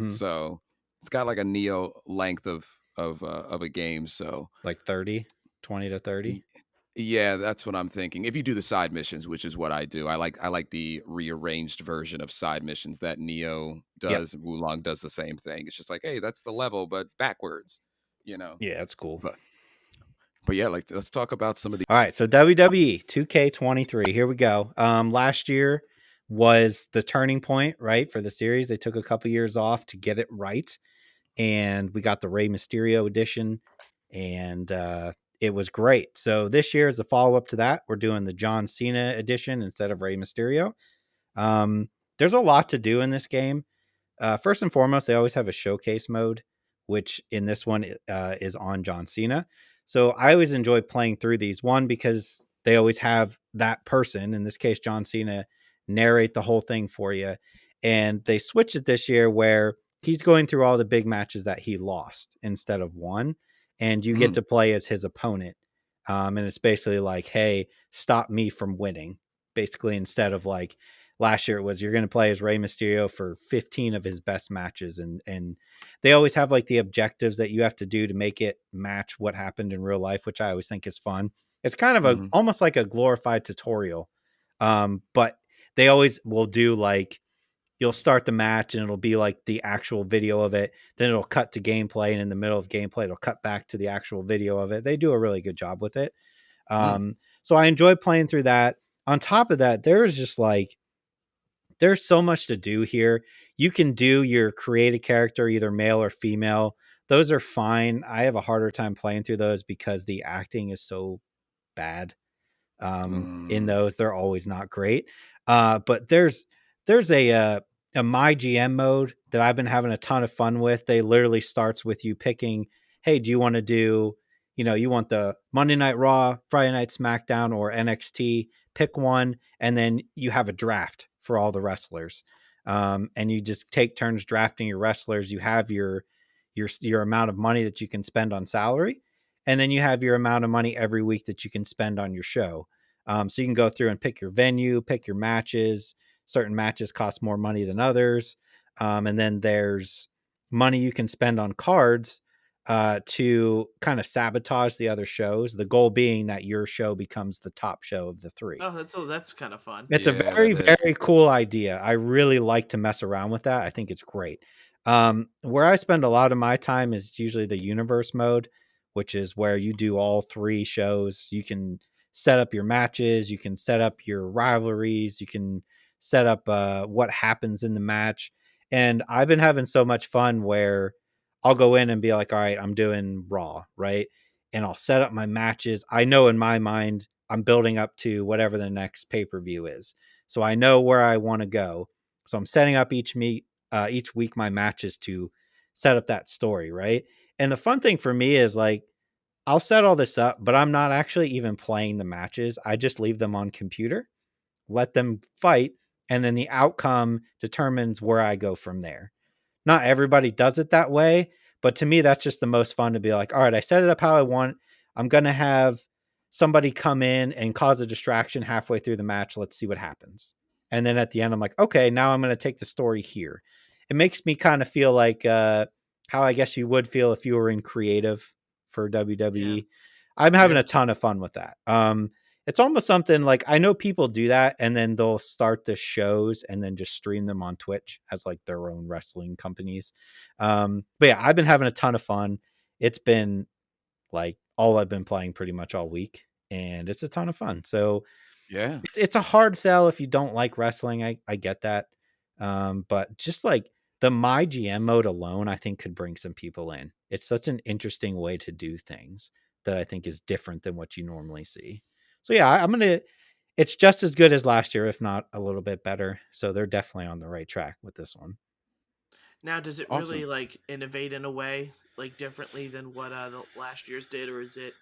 so it's got like a Neo length of a game. So like 20 to 30. Yeah, that's what I'm thinking. If you do the side missions, which is what I do, I like the rearranged version of side missions that Neo does. Yep. Wulong does the same thing. It's just like, hey, that's the level, but backwards. Yeah, that's cool. But yeah, like, let's talk about some of the. All right, so WWE 2K23. Here we go. Last year was the turning point, right, for the series. They took a couple years off to get it right, and we got the Rey Mysterio edition, and it was great. So this year is the follow up to that. We're doing the John Cena edition instead of Rey Mysterio. There's a lot to do in this game. First and foremost, they always have a showcase mode, which in this one is on John Cena. So I always enjoy playing through these. One, because they always have that person, in this case, John Cena, narrate the whole thing for you. And they switched it this year where he's going through all the big matches that he lost instead of won. And you get to play as his opponent. And it's basically like, hey, stop me from winning. Basically, instead of like, last year it was you're going to play as Rey Mysterio for 15 of his best matches, and they always have like the objectives that you have to do to make it match what happened in real life, which I always think is fun. It's kind of almost like a glorified tutorial, but they always will do like, you'll start the match and it'll be like the actual video of it, then it'll cut to gameplay, and in the middle of gameplay it'll cut back to the actual video of it. They do a really good job with it. So I enjoy playing through that. On top of that, there's so much to do here. You can do your create a character, either male or female. Those are fine. I have a harder time playing through those because the acting is so bad. In those, they're always not great. But there's a my GM mode that I've been having a ton of fun with. They literally starts with you picking, hey, do you want to do, you want the Monday Night Raw, Friday Night SmackDown, or NXT? Pick one, and then you have a draft for all the wrestlers. And you just take turns drafting your wrestlers. You have your amount of money that you can spend on salary, and then you have your amount of money every week that you can spend on your show. So you can go through and pick your venue, pick your matches. Certain matches cost more money than others. And then there's money you can spend on cards to kind of sabotage the other shows. The goal being that your show becomes the top show of the three. Oh, that's kind of fun. It's a very, very cool idea. I really like to mess around with that. I think it's great. Where I spend a lot of my time is usually the universe mode, which is where you do all three shows. You can set up your matches, you can set up your rivalries, you can set up what happens in the match. And I've been having so much fun where I'll go in and be like, all right, I'm doing Raw, right? And I'll set up my matches. I know in my mind, I'm building up to whatever the next pay-per-view is. So I know where I want to go. So I'm setting up each week my matches to set up that story, right? And the fun thing for me is like, I'll set all this up, but I'm not actually even playing the matches. I just leave them on computer, let them fight, and then the outcome determines where I go from there. Not everybody does it that way, but to me, that's just the most fun to be like, all right, I set it up how I want. I'm going to have somebody come in and cause a distraction halfway through the match. Let's see what happens. And then at the end, I'm like, okay, now I'm going to take the story here. It makes me kind of feel like how I guess you would feel if you were in creative for Yeah. WWE. I'm having Yeah. a ton of fun with that. It's almost something like I know people do that and then they'll start the shows and then just stream them on Twitch as like their own wrestling companies. But yeah, I've been having a ton of fun. It's been like all I've been playing pretty much all week, and it's a ton of fun. So Yeah. it's a hard sell if you don't like wrestling. I get that. But just like the my GM mode alone, I think could bring some people in. It's such an interesting way to do things that I think is different than what you normally see. So yeah, I'm gonna. It's just as good as last year, if not a little bit better. So they're definitely on the right track with this one. Now, does it really Awesome. like innovate in a way like differently than what the last year's did, or is it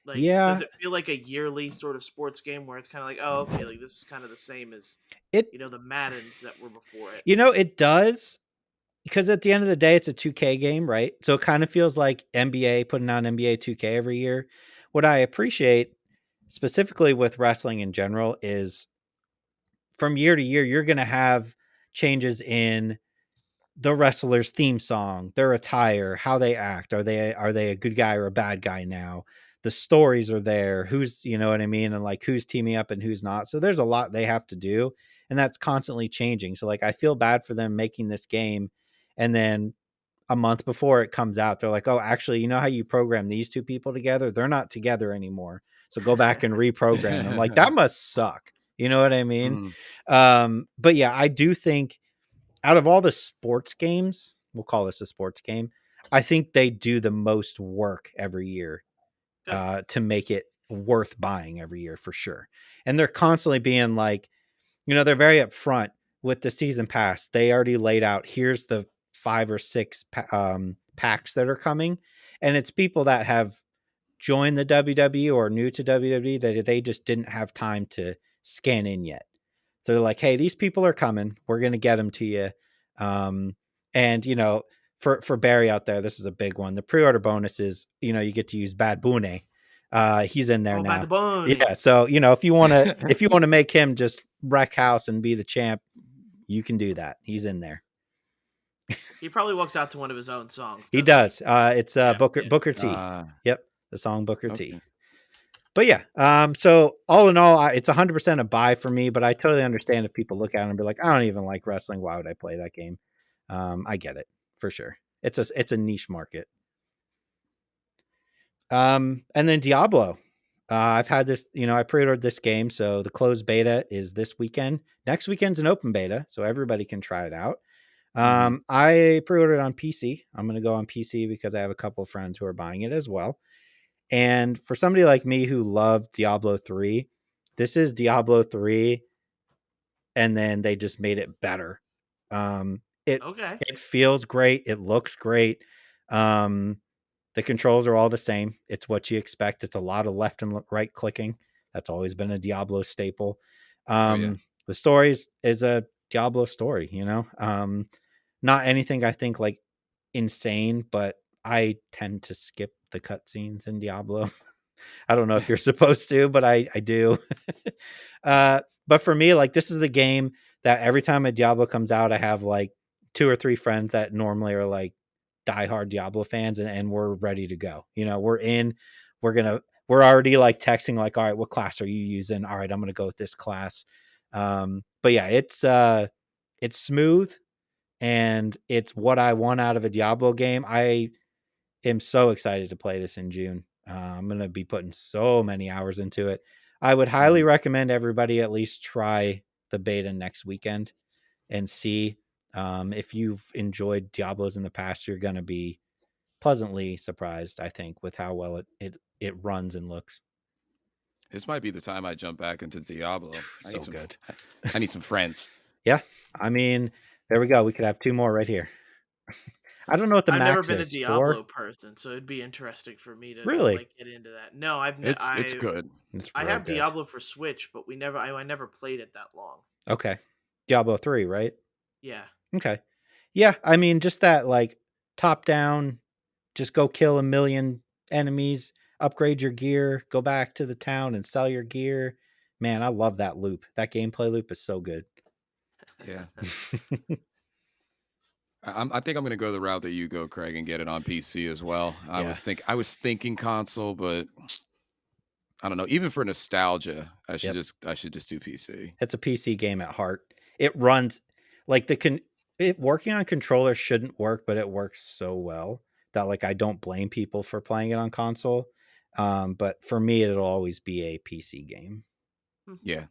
like does Yeah, it feel like a yearly sort of sports game where it's kind of like, oh, okay, like this is kind of the same as it the Maddens that were before it? it does, because at the end of the day, it's a 2K game, right? So it kind of feels like NBA putting out NBA 2K every year. What I appreciate specifically with wrestling in general is from year to year, you're going to have changes in the wrestler's theme song, their attire, how they act. Are they a good guy or a bad guy now? The stories are there. Who's, you know what I mean? And like who's teaming up and who's not. So there's a lot they have to do. And that's constantly changing. So like I feel bad for them making this game. And then a month before it comes out, they're like, oh, actually, you know how you program these two people together? They're not together anymore. So go back and reprogram them. Like that must suck. You know what I mean? Mm, But yeah, I do think out of all the sports games, we'll call this a sports game, I think they do the most work every year Good. to make it worth buying every year for sure. And they're constantly being like, they're very upfront with the season pass. They already laid out, here's the 5 or 6 packs that are coming. And it's people that have joined the WWE or new to WWE that they just didn't have time to scan in yet. So they're like, hey, these people are coming. We're going to get them to you. Um, and, for Barry out there, this is a big one. The pre-order bonus is, you get to use Bad Bunny. He's in there Oh, Bad now. Bunny. Yeah. So, if you want to make him just wreck house and be the champ, you can do that. He's in there. He probably walks out to one of his own songs, He doesn't he? does. It's Yeah. Booker Yeah. Booker T. Yep. The song Booker T. okay. But yeah, so all in all, it's 100% a buy for me, but I totally understand if people look at it and be like, I don't even like wrestling. Why would I play that game? I get it for sure. It's a niche market. And then Diablo. I've had this, I pre-ordered this game. So the closed beta is this weekend. Next weekend's an open beta, so everybody can try it out. Hmm. I pre-ordered on PC. I'm going to go on PC because I have a couple of friends who are buying it as well. And for somebody like me who loved Diablo 3, this is Diablo 3 and then they just made it better. It Okay. it feels great, it looks great. Um the controls are all the same. It's what you expect. It's a lot of left and right clicking. That's always been a Diablo staple. Oh yeah. The stories is a Diablo story, not anything I think like insane, but I tend to skip the cutscenes in Diablo. I don't know if you're supposed to, but I do. But for me, like this is the game that every time a Diablo comes out, I have like 2 or 3 friends that normally are like diehard Diablo fans, and we're ready to go. We're in. We're already like texting like, all right, what class are you using? All right, I'm gonna go with this class. But yeah, it's smooth and it's what I want out of a Diablo game. I am so excited to play this in June. I'm going to be putting so many hours into it. I would highly Hmm. recommend everybody at least try the beta next weekend and see if you've enjoyed Diablos in the past. You're going to be pleasantly surprised, I think, with how well it runs and looks. This might be the time I jump back into Diablo. So good. I need some friends. Yeah. I mean, there we go. We could have 2 more right here. I don't know what the I've never max been a is. 4? Diablo person, so it'd be interesting for me to Really? like get into that. No, It's good. It's I real have good. Diablo for Switch, but I never played it that long. Okay. Diablo 3, right? Yeah. Okay. Yeah, I mean, just that like top down, just go kill a million enemies, upgrade your gear, go back to the town and sell your gear. Man, I love that loop. That gameplay loop is so good. Yeah. I think I'm going to go the route that you go, Craig, and get it on PC as well. I Yeah. was thinking console, but I don't know. Even for nostalgia, I should Yep. just do PC. It's a PC game at heart. It runs like it working on controller shouldn't work, but it works so well that like I don't blame people for playing it on console. But for me, it'll always be a PC game. Yeah.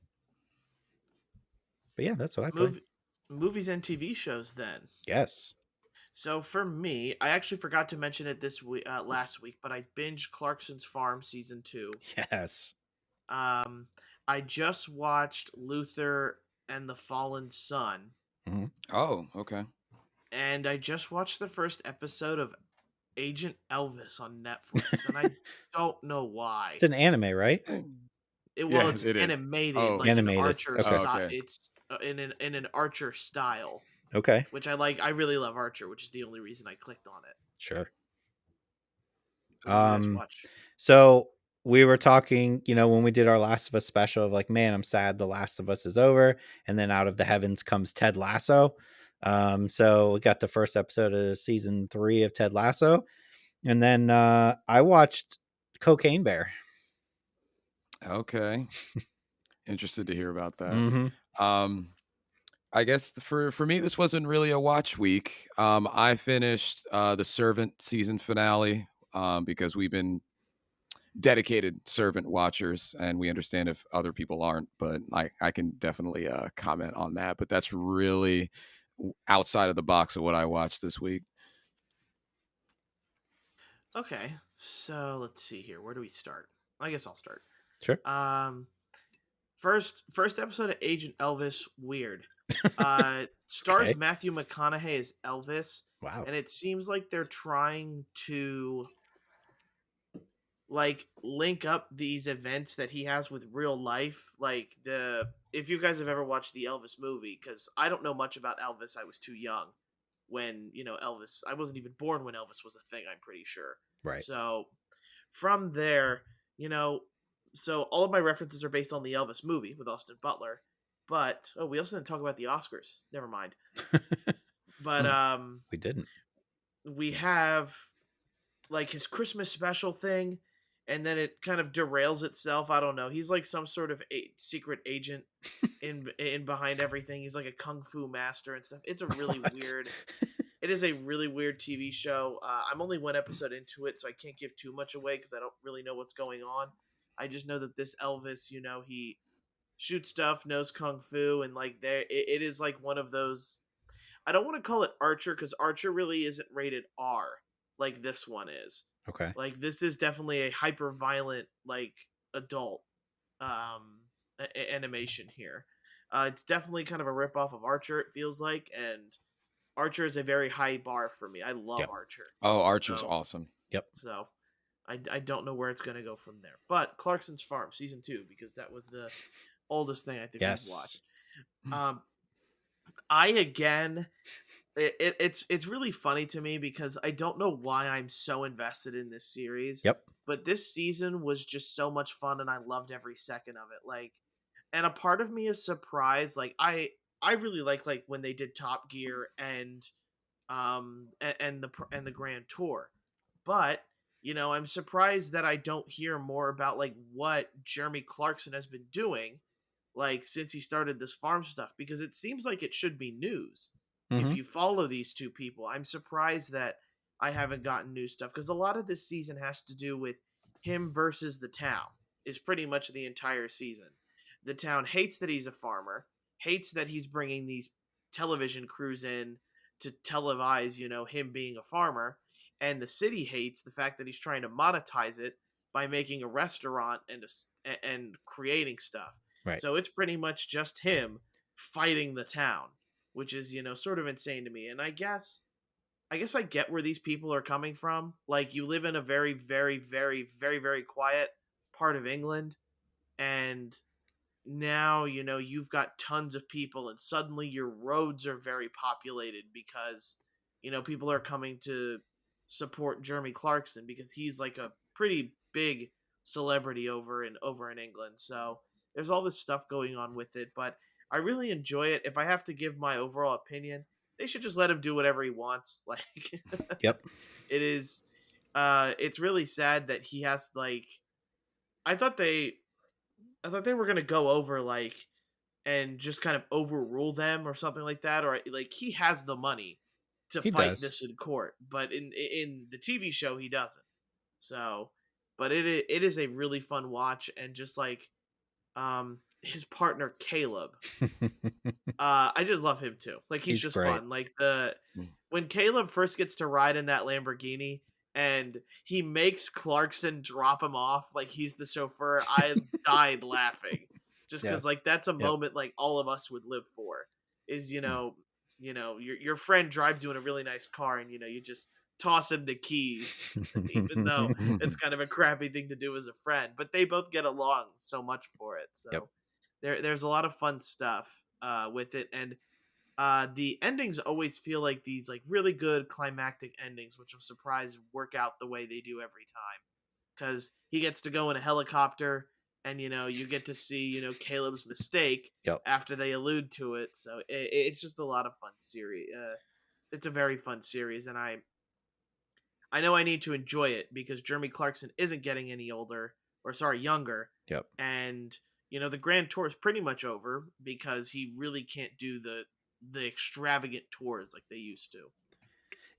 But yeah, that's what I play. Mov- Movies and TV shows then. Yes. So for me, I actually forgot to mention it this week, last week, but I binged Clarkson's Farm season 2. Yes. Um, I just watched Luther and the Fallen Sun, Mm-hmm. Oh, okay. and I just watched the first episode of Agent Elvis on Netflix, and I don't know why. It's an anime, right? It's It is. animated, Oh, like an Animated. Archer Okay. Oh, style. okay. It's in an Archer style, Okay. which I like. I really love Archer, which is the only reason I clicked on it. Sure. What did you guys watch? So we were talking, when we did our Last of Us special of like, man, I'm sad The Last of Us is over. And then out of the heavens comes Ted Lasso. So we got the first episode of season 3 of Ted Lasso. And then I watched Cocaine Bear. Okay. Interested to hear about that. Mm-hmm. I guess for me, this wasn't really a watch week. I finished The Servant season finale because we've been dedicated Servant watchers, and we understand if other people aren't. But I can definitely comment on that. But that's really outside of the box of what I watched this week. Okay, so let's see here. Where do we start? I guess I'll start. Sure. First episode of Agent Elvis, weird. Stars Okay. Matthew McConaughey as Elvis, Wow. and it seems like they're trying to like link up these events that he has with real life. Like if you guys have ever watched the Elvis movie, because I don't know much about Elvis, I was too young when Elvis. I wasn't even born when Elvis was a thing. I'm pretty sure. Right. So from there, so all of my references are based on the Elvis movie with Austin Butler. But we also didn't talk about the Oscars. Never mind. But We didn't. we have like his Christmas special thing, and then it kind of derails itself. I don't know. He's like some sort of secret agent in behind everything. He's like a kung fu master and stuff. It's a really weird. It is a really weird TV show. I'm only one episode into it, so I can't give too much away because I don't really know what's going on. I just know that this Elvis, he shoots stuff, knows kung fu, and like it is like one of those. I don't want to call it Archer because Archer really isn't rated R like this one is. Okay. Like this is definitely a hyper violent like adult animation here. It's definitely kind of a ripoff of Archer. It feels like, and Archer is a very high bar for me. I love Yep. Archer. Oh, Archer's awesome. Yep. So I don't know where it's going to go from there. But Clarkson's Farm season 2 because that was the oldest thing I think we've watched. I again, it's really funny to me because I don't know why I'm so invested in this series. Yep. But this season was just so much fun, and I loved every second of it. Like, and a part of me is surprised. Like, I really like when they did Top Gear and the Grand Tour, but I'm surprised that I don't hear more about like what Jeremy Clarkson has been doing like since he started this farm stuff because it seems like it should be news if you follow these two people. I'm surprised that I haven't gotten new stuff because a lot of this season has to do with him versus the town is pretty much the entire season. The town hates that he's a farmer, hates that he's bringing these television crews in to televise, him being a farmer, and the city hates the fact that he's trying to monetize it by making a restaurant and creating stuff. Right. So it's pretty much just him fighting the town, which is, sort of insane to me. And I guess I get where these people are coming from. Like you live in a very, very, very, very, very quiet part of England, and now you've got tons of people, and suddenly your roads are very populated because people are coming to support Jeremy Clarkson because he's like a pretty big celebrity over in England. So there's all this stuff going on with it, but I really enjoy it. If I have to give my overall opinion, they should just let him do whatever he wants. Like Yep. it is it's really sad that he has like I thought they I thought they were going to go over like and just kind of overrule them or something like that, or like he has the money to He fight does. this in court, but in the TV show he doesn't. So, but it is a really fun watch, and just like his partner Caleb, I just love him too. Like he's He's just great. fun. Like the Mm. when Caleb first gets to ride in that Lamborghini and he makes Clarkson drop him off like he's the chauffeur, I died laughing. Just Yeah. cuz like that's a Yep. moment like all of us would live for. Is Mm. your friend drives you in a really nice car and you just toss him the keys even though it's kind of a crappy thing to do as a friend, but they both get along so much for it. Yep. So there's a lot of fun stuff with it, and the endings always feel like these like really good climactic endings, which I'm surprised work out the way they do every time. Because he gets to go in a helicopter, and you get to see Caleb's mistake Yep. after they allude to it. So it's just a lot of fun series. It's a very fun series, and I know I need to enjoy it because Jeremy Clarkson isn't getting any older, or sorry, younger, Yep. and the Grand Tour is pretty much over because he really can't do the extravagant tours like they used to.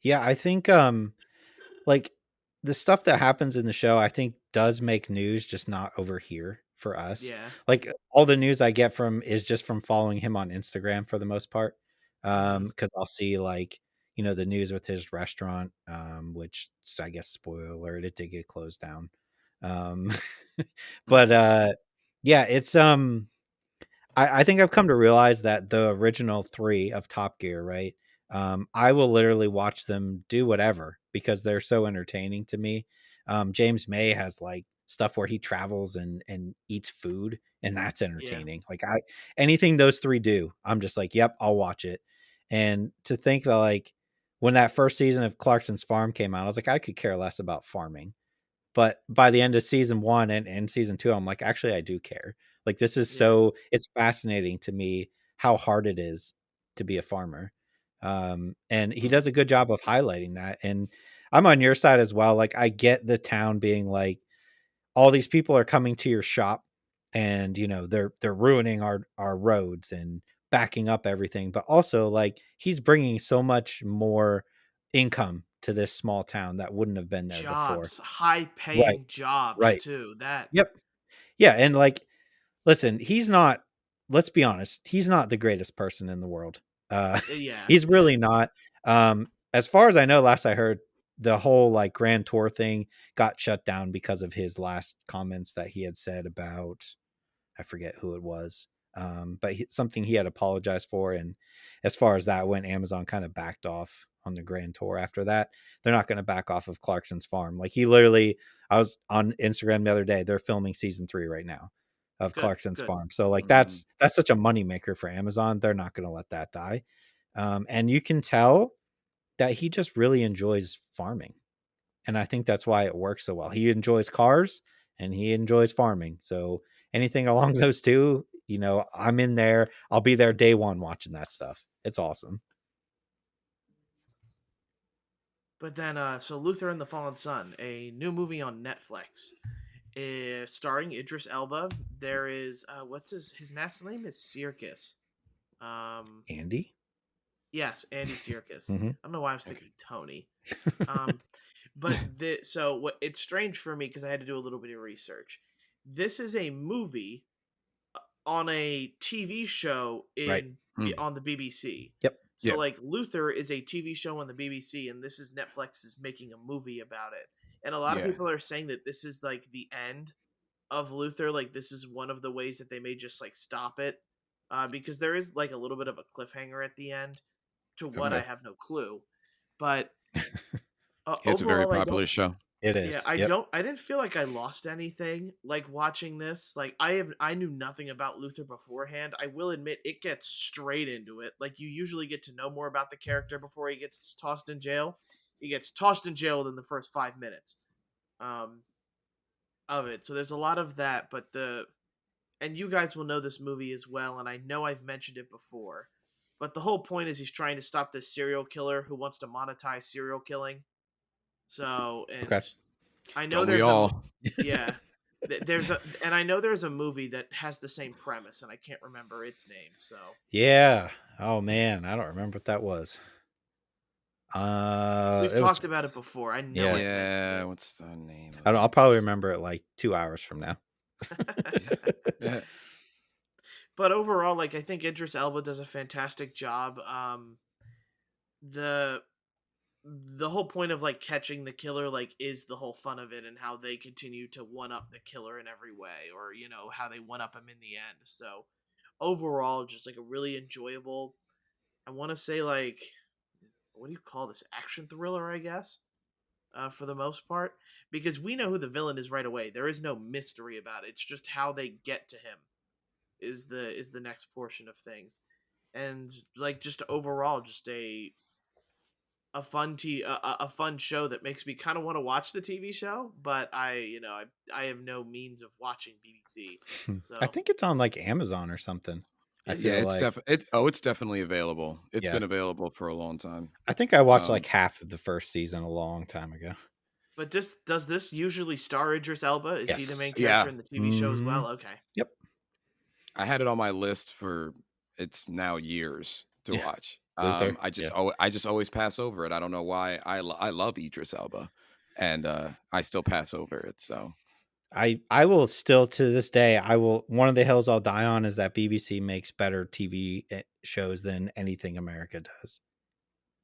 Yeah, I think like the stuff that happens in the show I think does make news, just not over here for us. Yeah. Like all the news I get from is just from following him on Instagram for the most part. Hmm. Because I'll see like, the news with his restaurant, which I guess spoiler alert, it did get closed down. Um but yeah, it's I think I've come to realize that the original three of Top Gear, right? I will literally watch them do whatever because they're so entertaining to me. James May has like stuff where he travels and eats food, and that's Yeah. entertaining. Like anything those three do, I'm just like, yep, I'll watch it. And to think that like when that first season of Clarkson's Farm came out, I was like, I could care less about farming. But by the end of season one and season two, I'm like, actually, I do care. Like, this is Yeah. it's fascinating to me how hard it is to be a farmer. And he does a good job of highlighting that. And I'm on your side as well. Like, I get the town being like, all these people are coming to your shop and, they're ruining our roads and backing up everything. But also, like, he's bringing so much more income to this small town that wouldn't have been there before. Jobs, high Right. paying jobs Right. too. That. Yep. Yeah, and like, listen, he's not. Let's be honest. He's not the greatest person in the world. Yeah. He's Yeah. really not. As far as I know, last I heard, the whole like Grand Tour thing got shut down because of his last comments that he had said about, I forget who it was, but something he had apologized for. And as far as that went, Amazon kind of backed off on the Grand Tour after that. They're not going to back off of Clarkson's Farm. Like he literally, I was on Instagram the other day. They're filming season 3 right now of Good. Clarkson's Good. Farm. So like Mm. that's such a moneymaker for Amazon. They're not going to let that die. And you can tell that he just really enjoys farming. And I think that's why it works so well. He enjoys cars and he enjoys farming. So anything along those two, I'm in there. I'll be there day one watching that stuff. It's awesome. But then, so Luther and the Fallen Sun, a new movie on Netflix, is starring Idris Elba. There is what's his last name is Circus. Um, Andy? yes, Andy Circus. Mm-hmm. I don't know why I was thinking Tony. Um, but so what? It's strange for me because I had to do a little bit of research. This is a movie on a TV show Right. Mm. on the BBC. Yep. So Yeah. like Luther is a TV show on the BBC, and this is Netflix is making a movie about it. And a lot of Yeah. people are saying that this is like the end of Luther. Like this is one of the ways that they may just like stop it, because there is like a little bit of a cliffhanger at the end. To what I Okay. have no clue, but It's a very overall I don't. popular show. It Yeah, is. I Yep. don't. I didn't feel like I lost anything like watching this. Like I knew nothing about Luther beforehand. I will admit it gets straight into it. Like you usually get to know more about the character before he gets tossed in jail. He gets tossed in jail within the first 5 minutes um, of it. So there's a lot of that, but and you guys will know this movie as well, and I know I've mentioned it before, but the whole point is he's trying to stop this serial killer who wants to monetize serial killing. So, Okay. and I know Don't we there's all? yeah, there's a, and I know there's a movie that has the same premise, and I can't remember its name. So Yeah. Oh man, I don't remember what that was. we've It was talked about it before. I know yeah. I've mentioned Yeah, it. what's the name I of don't, I'll probably it? remember it like 2 hours from now. Yeah. But overall, like I think Idris Elba does a fantastic job. The the whole point of like catching the killer like is the whole fun of it, and how they continue to one up the killer in every way, or how they one up him in the end. So overall, just like a really enjoyable, I want to say, like, what do you call this, action thriller, I guess, for the most part, because we know who the villain is right away. There is no mystery about it. It's just how they get to him is the next portion of things. And like just overall, just a fun a fun show that makes me kind of want to watch the TV show, but I have no means of watching BBC. I So think it's on like Amazon or something. I is Yeah, feel it? like it's definitely available. It's yeah. been available for a long time. I think I watched Um, like half of the first season a long time ago. But does this usually star Idris Elba? Is he the main Yes. character yeah, in the TV show as Hmm. well? Okay. Yep. I had it on my list for it's now years to Yeah. watch. Luther. Yeah. I just always pass over it. I don't know why. I love Idris Elba, and I still pass over it. So I will still to this day I will one of the hills I'll die on is that BBC makes better TV shows than anything America does.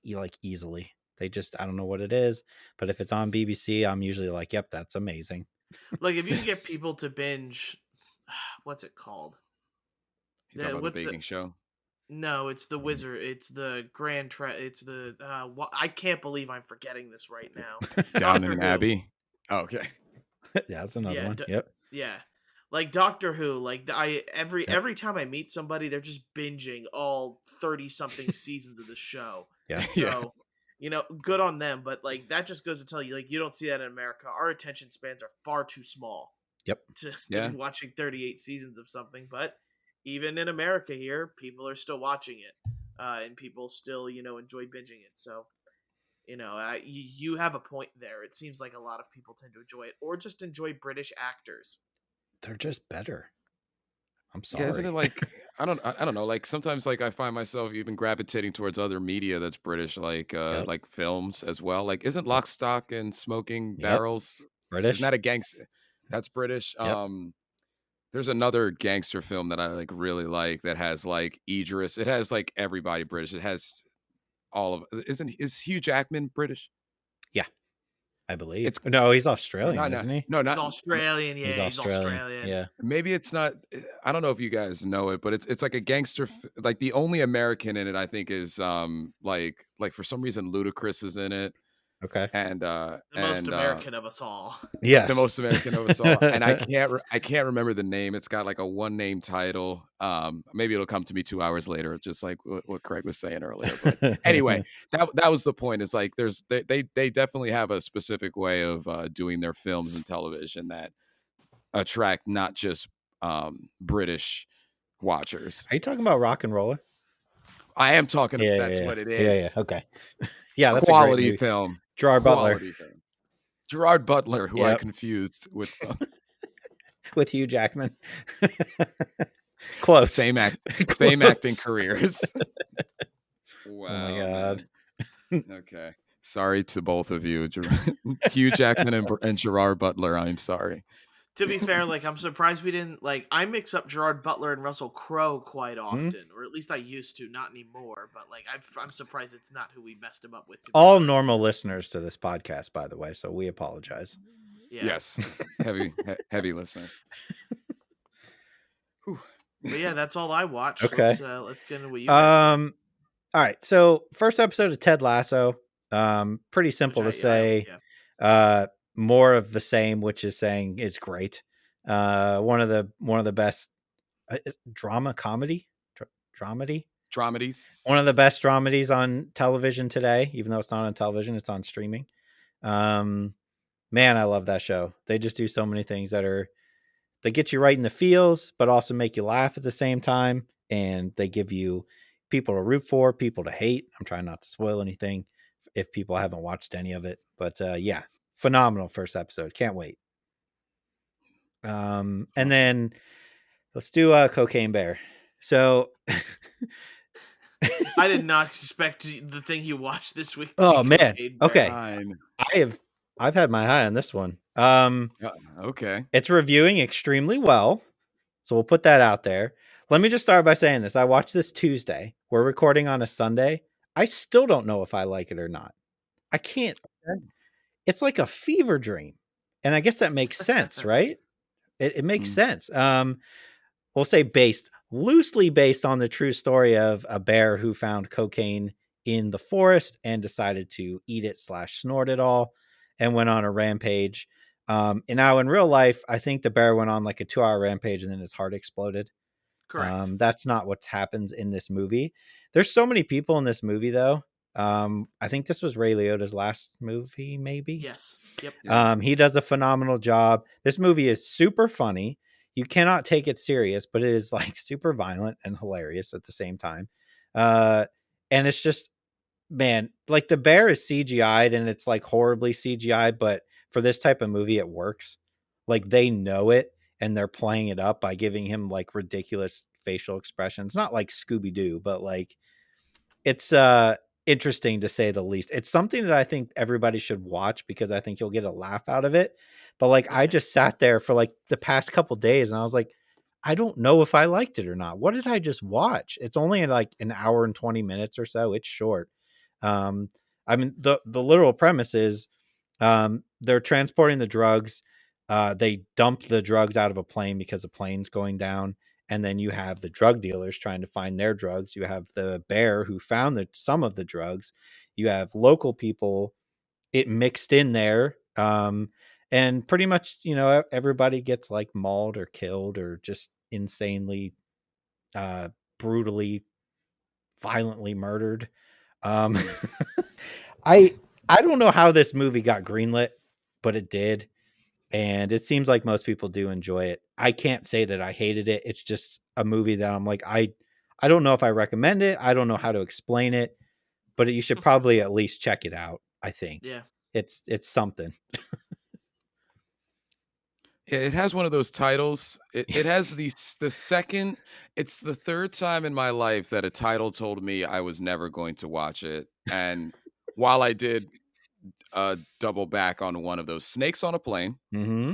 Like easily. They just I don't know what it is, but if it's on BBC, I'm usually like, "Yep, that's amazing." Like if you can get people to binge, what's it called? you talking about the What's the baking show? No, it's the wizard. It's the it's the I can't believe I'm forgetting this right now. Doctor Downton Who. Abbey. Oh, okay. Yeah, that's another Yeah, one. Yep. yeah. Like Doctor Who, like I every time I meet somebody, they're just binging all 30 something seasons of the show. Yeah. Yeah. So, good on them, but like that just goes to tell you like you don't see that in America. Our attention spans are far too small Yep. to Yeah. be watching 38 seasons of something, but even in America here, people are still watching it. And people still, enjoy binging it. So, you have a point there. It seems like a lot of people tend to enjoy it, or just enjoy British actors. They're just better. I'm Yeah, isn't it sorry. like I don't know, like sometimes like I find myself even gravitating towards other media that's British, Yep. like films as well. Like isn't Lock, Stock and Smoking Yep. Barrels isn't British. that a gangster that's British? Yep. There's another gangster film that I like really like that has like Idris. It has like everybody British. It has all of is Hugh Jackman British? Yeah, I believe. It's No, he's no, Australian, no, isn't he? no, He's not Australian. He's Yeah, he's Australian. Australian. Yeah. maybe it's not. I don't know if you guys know it, but it's like a gangster. Like the only American in it, I think, is like for some reason Ludacris is in it, Okay. and The most American of us all. the Yes. most American of us all. And I can't remember the name. It's got like a one name title. Maybe it'll come to me 2 hours later, just like what Craig was saying earlier. But anyway, that was the point. Is like they definitely have a specific way of doing their films and television that attract not just British watchers. Are you talking about Rock and Roller? I am talking. Yeah, That's yeah, what it yeah, yeah. is. Okay. Yeah, that's a great Quality movie. film. Gerard Butler. Quality film. Gerard Butler, who I Yep. confused with some With Hugh Jackman. Close. same Close. acting careers. Wow. Oh my God. Man. Okay. Sorry to both of you, Hugh Jackman and Gerard Butler. I'm sorry. To be fair, like I'm surprised we didn't like. I mix up Gerard Butler and Russell Crowe quite often, or at least I used to, not anymore. But like I'm surprised it's not who we messed him up with. To be All honest. normal listeners to this podcast, by the way, so we apologize. Yeah. Yes, heavy listeners. Whew. But yeah, that's all I watched. Okay. Let's get into what you guys do. All right. So first episode of Ted Lasso. Pretty simple to I say. yeah. More of the same, which is saying is great. One of the best dramedy. Dramedies. One of the best dramedies on television today, even though it's not on television, it's on streaming. Man, I love that show. They just do so many things that they get you right in the feels, but also make you laugh at the same time. And they give you people to root for, people to hate. I'm trying not to spoil anything if people haven't watched any of it. But yeah, phenomenal first episode. Can't wait. And Awesome. then let's do Cocaine Bear. So I did not expect the thing you watched this week to be oh man. Cocaine Bear. Okay. Fine. I've had my eye on this one. Okay. It's reviewing extremely well. So we'll put that out there. Let me just start by saying this. I watched this Tuesday. We're recording on a Sunday. I still don't know if I like it or not. I can't. It's like a fever dream. And I guess that makes sense, right? It makes sense. We'll say loosely based on the true story of a bear who found cocaine in the forest and decided to eat it / snort it all and went on a rampage. And now in real life, I think the bear went on like a 2-hour rampage and then his heart exploded. Correct. That's not what happens in this movie. There's so many people in this movie, though. I think this was Ray Liotta's last movie, maybe. Yes. Yep. Yeah. He does a phenomenal job. This movie is super funny. You cannot take it serious, but it is like super violent and hilarious at the same time. And it's just, man, like the bear is CGI'd and it's like horribly CGI, but for this type of movie, it works. Like they know it and they're playing it up by giving him like ridiculous facial expressions. Not like Scooby-Doo, but like it's interesting to say the least. It's something that I think everybody should watch because I think you'll get a laugh out of it. But like I just sat there for like the past couple days and I was like, I don't know if I liked it or not. What did I just watch? It's only like an hour and 20 minutes or so. It's short. I mean, the literal premise is they're transporting the drugs. They dump the drugs out of a plane because the plane's going down. And then you have the drug dealers trying to find their drugs. You have the bear who found some of the drugs. You have local people it mixed in there. And pretty much, everybody gets like mauled or killed or just insanely, brutally, violently murdered. Um, I don't know how this movie got greenlit, but it did. And it seems like most people do enjoy it. I can't say that I hated it. It's just a movie that I'm like, I don't know if I recommend it. I don't know how to explain it, but you should probably at least check it out. I think Yeah. it's something. It has one of those titles. It has the second. It's the third time in my life that a title told me I was never going to watch it. And while I did double back on one of those, Snakes on a Plane, Mm-hmm.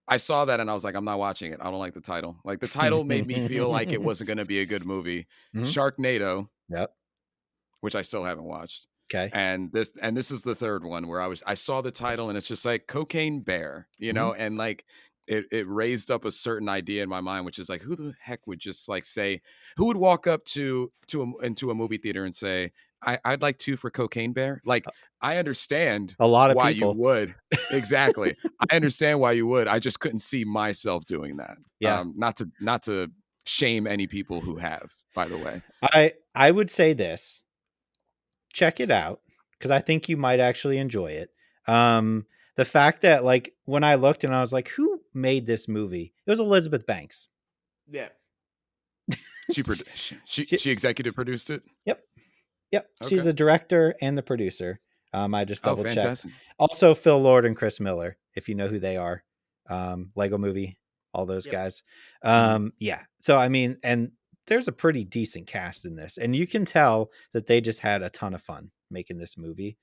I saw that and I was like, I'm not watching it. I don't like the title. Like the title made me feel like it wasn't going to be a good movie. Mhm. Sharknado, Yep. which I still haven't watched. Okay. And this is the third one where I saw the title and it's just like Cocaine Bear, and like it raised up a certain idea in my mind, which is like, who the heck would just like say, who would walk up into a movie theater and say, I'd like 2 for Cocaine Bear? Like, I understand A lot of why people you would. Exactly. I understand why you would. I just couldn't see myself doing that. Yeah. Not to shame any people who have, by the way. I would say this. Check it out because I think you might actually enjoy it. The fact that like when I looked and I was like, who made this movie? It was Elizabeth Banks. Yeah. She executive produced it. Yep. Yep. Okay. She's the director and the producer. I just double checked. Fantastic. Also, Phil Lord and Chris Miller, if you know who they are. Lego Movie, all those guys. Yeah. So I mean, and there's a pretty decent cast in this, and you can tell that they just had a ton of fun making this movie,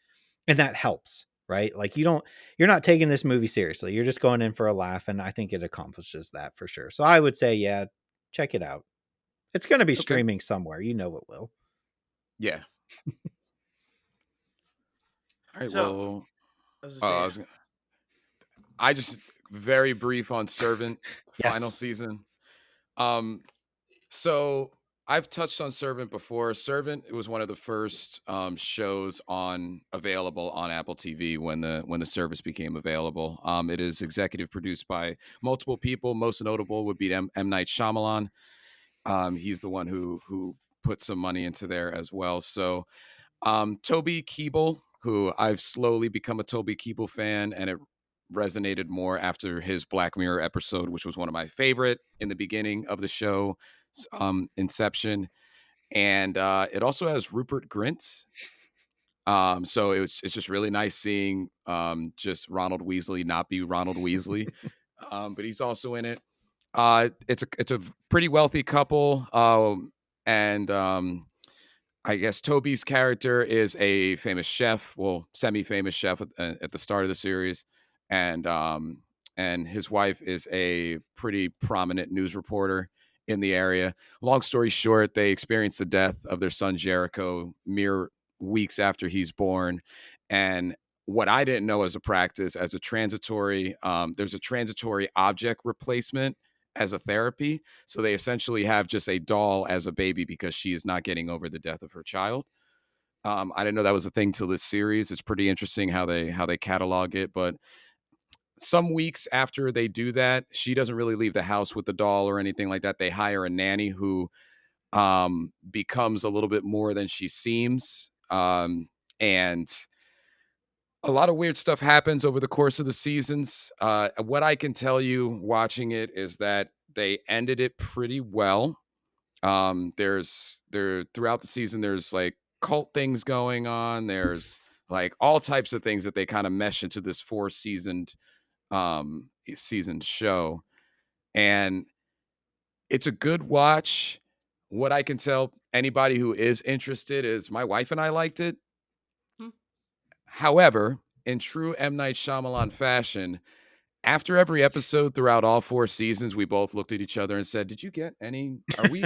and that helps, right? Like you're not taking this movie seriously. You're just going in for a laugh, and I think it accomplishes that for sure. So I would say, yeah, check it out. It's going to be streaming somewhere. You know it will. Yeah. All right. So, well, I just very brief on Servant final Yes. season. So I've touched on Servant before. Servant, it was one of the first shows available on Apple TV when the service became available. It is executive produced by multiple people. Most notable would be M. Night Shyamalan. He's the one who put some money into there as well. So Toby Kebbell, who I've slowly become a Toby Kebbell fan, and it resonated more after his Black Mirror episode, which was one of my favorite in the beginning of the show, Inception. And it also has Rupert Grint. So it's just really nice seeing just Ronald Weasley not be Ronald Weasley. But he's also in it. It's a pretty wealthy couple. And I guess Toby's character is a famous chef, well, semi-famous chef at the start of the series, and his wife is a pretty prominent news reporter in the area. Long story short, they experienced the death of their son Jericho mere weeks after he's born, and what I didn't know as a practice, as a transitory, there's a transitory object replacement as a therapy. So they essentially have just a doll as a baby because she is not getting over the death of her child. I didn't know that was a thing till this series. It's pretty interesting how they catalog it. But some weeks after they do that, she doesn't really leave the house with the doll or anything like that. They hire a nanny who becomes a little bit more than she seems. And a lot of weird stuff happens over the course of the seasons. What I can tell you watching it is that they ended it pretty well. There throughout the season, there's like cult things going on. There's like all types of things that they kind of mesh into this 4-seasoned seasoned show, and it's a good watch. What I can tell anybody who is interested is my wife and I liked it. Hmm. However, in true M. Night Shyamalan fashion, after every episode throughout all 4 seasons, we both looked at each other and said, "Did you get any? Are we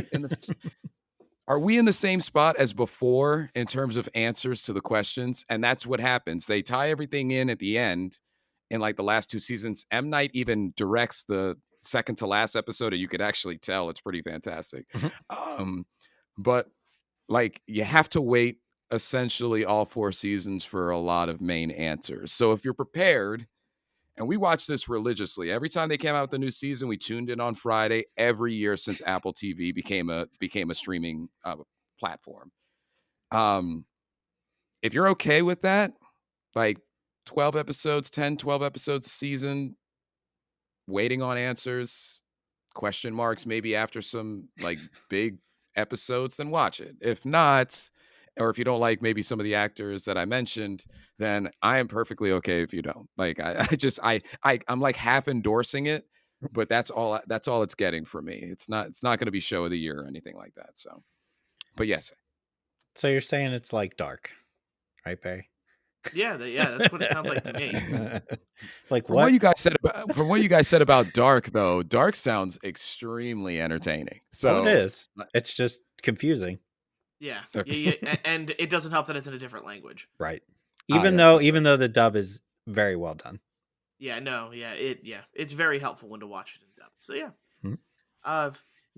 in the same spot as before in terms of answers to the questions?" And that's what happens. They tie everything in at the end in like the last 2 seasons. M. Night even directs the second to last episode, and you could actually tell it's pretty fantastic. But like you have to wait essentially all 4 seasons for a lot of main answers. So if you're prepared, and we watched this religiously. Every time they came out with a new season, we tuned in on Friday every year since Apple TV became a streaming platform. If you're okay with that, like 12 episodes, 10, 12 episodes a season, waiting on answers, question marks maybe after some like big episodes, then watch it. If not, or if you don't like maybe some of the actors that I mentioned, then I am perfectly okay if you don't. Like I'm like half endorsing it, but that's all it's getting for me. It's not going to be show of the year or anything like that. So, but yes. So you're saying it's like Dark, right, Barry? Yeah, that's what it sounds like to me. Like From what? what you guys said about Dark, though, Dark sounds extremely entertaining. Oh, it So is. It's just confusing, Yeah, okay. and it doesn't help that it's in a different language. right? Yes, that's right. Even though the dub is very well done. Yeah, no, it's very helpful when to watch it in dub. So yeah. Hmm.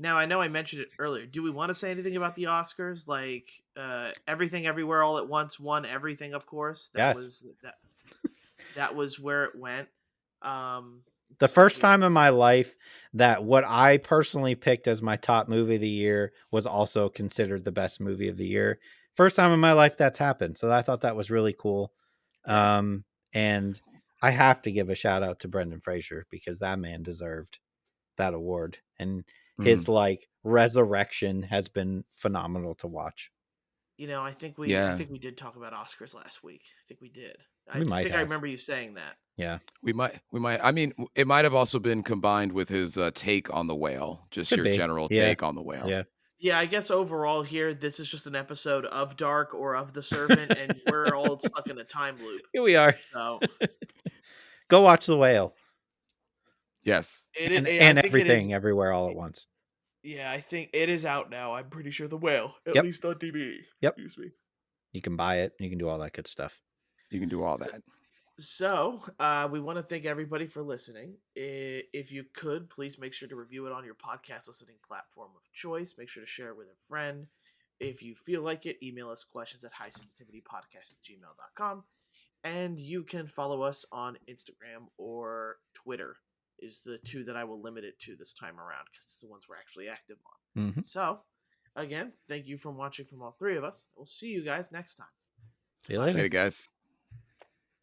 Now I know I mentioned it earlier. Do we want to say anything about the Oscars? Like Everything Everywhere All at Once won everything, of course. Yes. That was where it went. The first time in my life that what I personally picked as my top movie of the year was also considered the best movie of the year. First time in my life that's happened. So I thought that was really cool. Yeah. And I have to give a shout out to Brendan Fraser because that man deserved that award. And his like resurrection has been phenomenal to watch. I think Yeah. we did talk about Oscars last week. I think we did. We might I have. remember you saying that. Yeah. We might. I mean, it might have also been combined with his take on the whale, just Could your be. general Yeah. take on the whale. Yeah. Yeah, I guess overall here, this is just an episode of Dark or of The Servant, and we're all stuck in a time loop. Here we are. So Go watch The Whale. Yes. And I think Everything Everywhere All at Once. Yeah, I think it is out now. I'm pretty sure The Whale, at Yep. least on DVD. Yep. Excuse me. You can buy it. You can do all that good stuff. You can do all that. So, we want to thank everybody for listening. If you could, please make sure to review it on your podcast listening platform of choice. Make sure to share it with a friend. If you feel like it, email us questions at highsensitivitypodcast@gmail.com. And you can follow us on Instagram or Twitter is the two that I will limit it to this time around because it's the ones we're actually active on. Mm-hmm. So, again, thank you for watching from all three of us. We'll see you guys next time. See you later. Later, guys.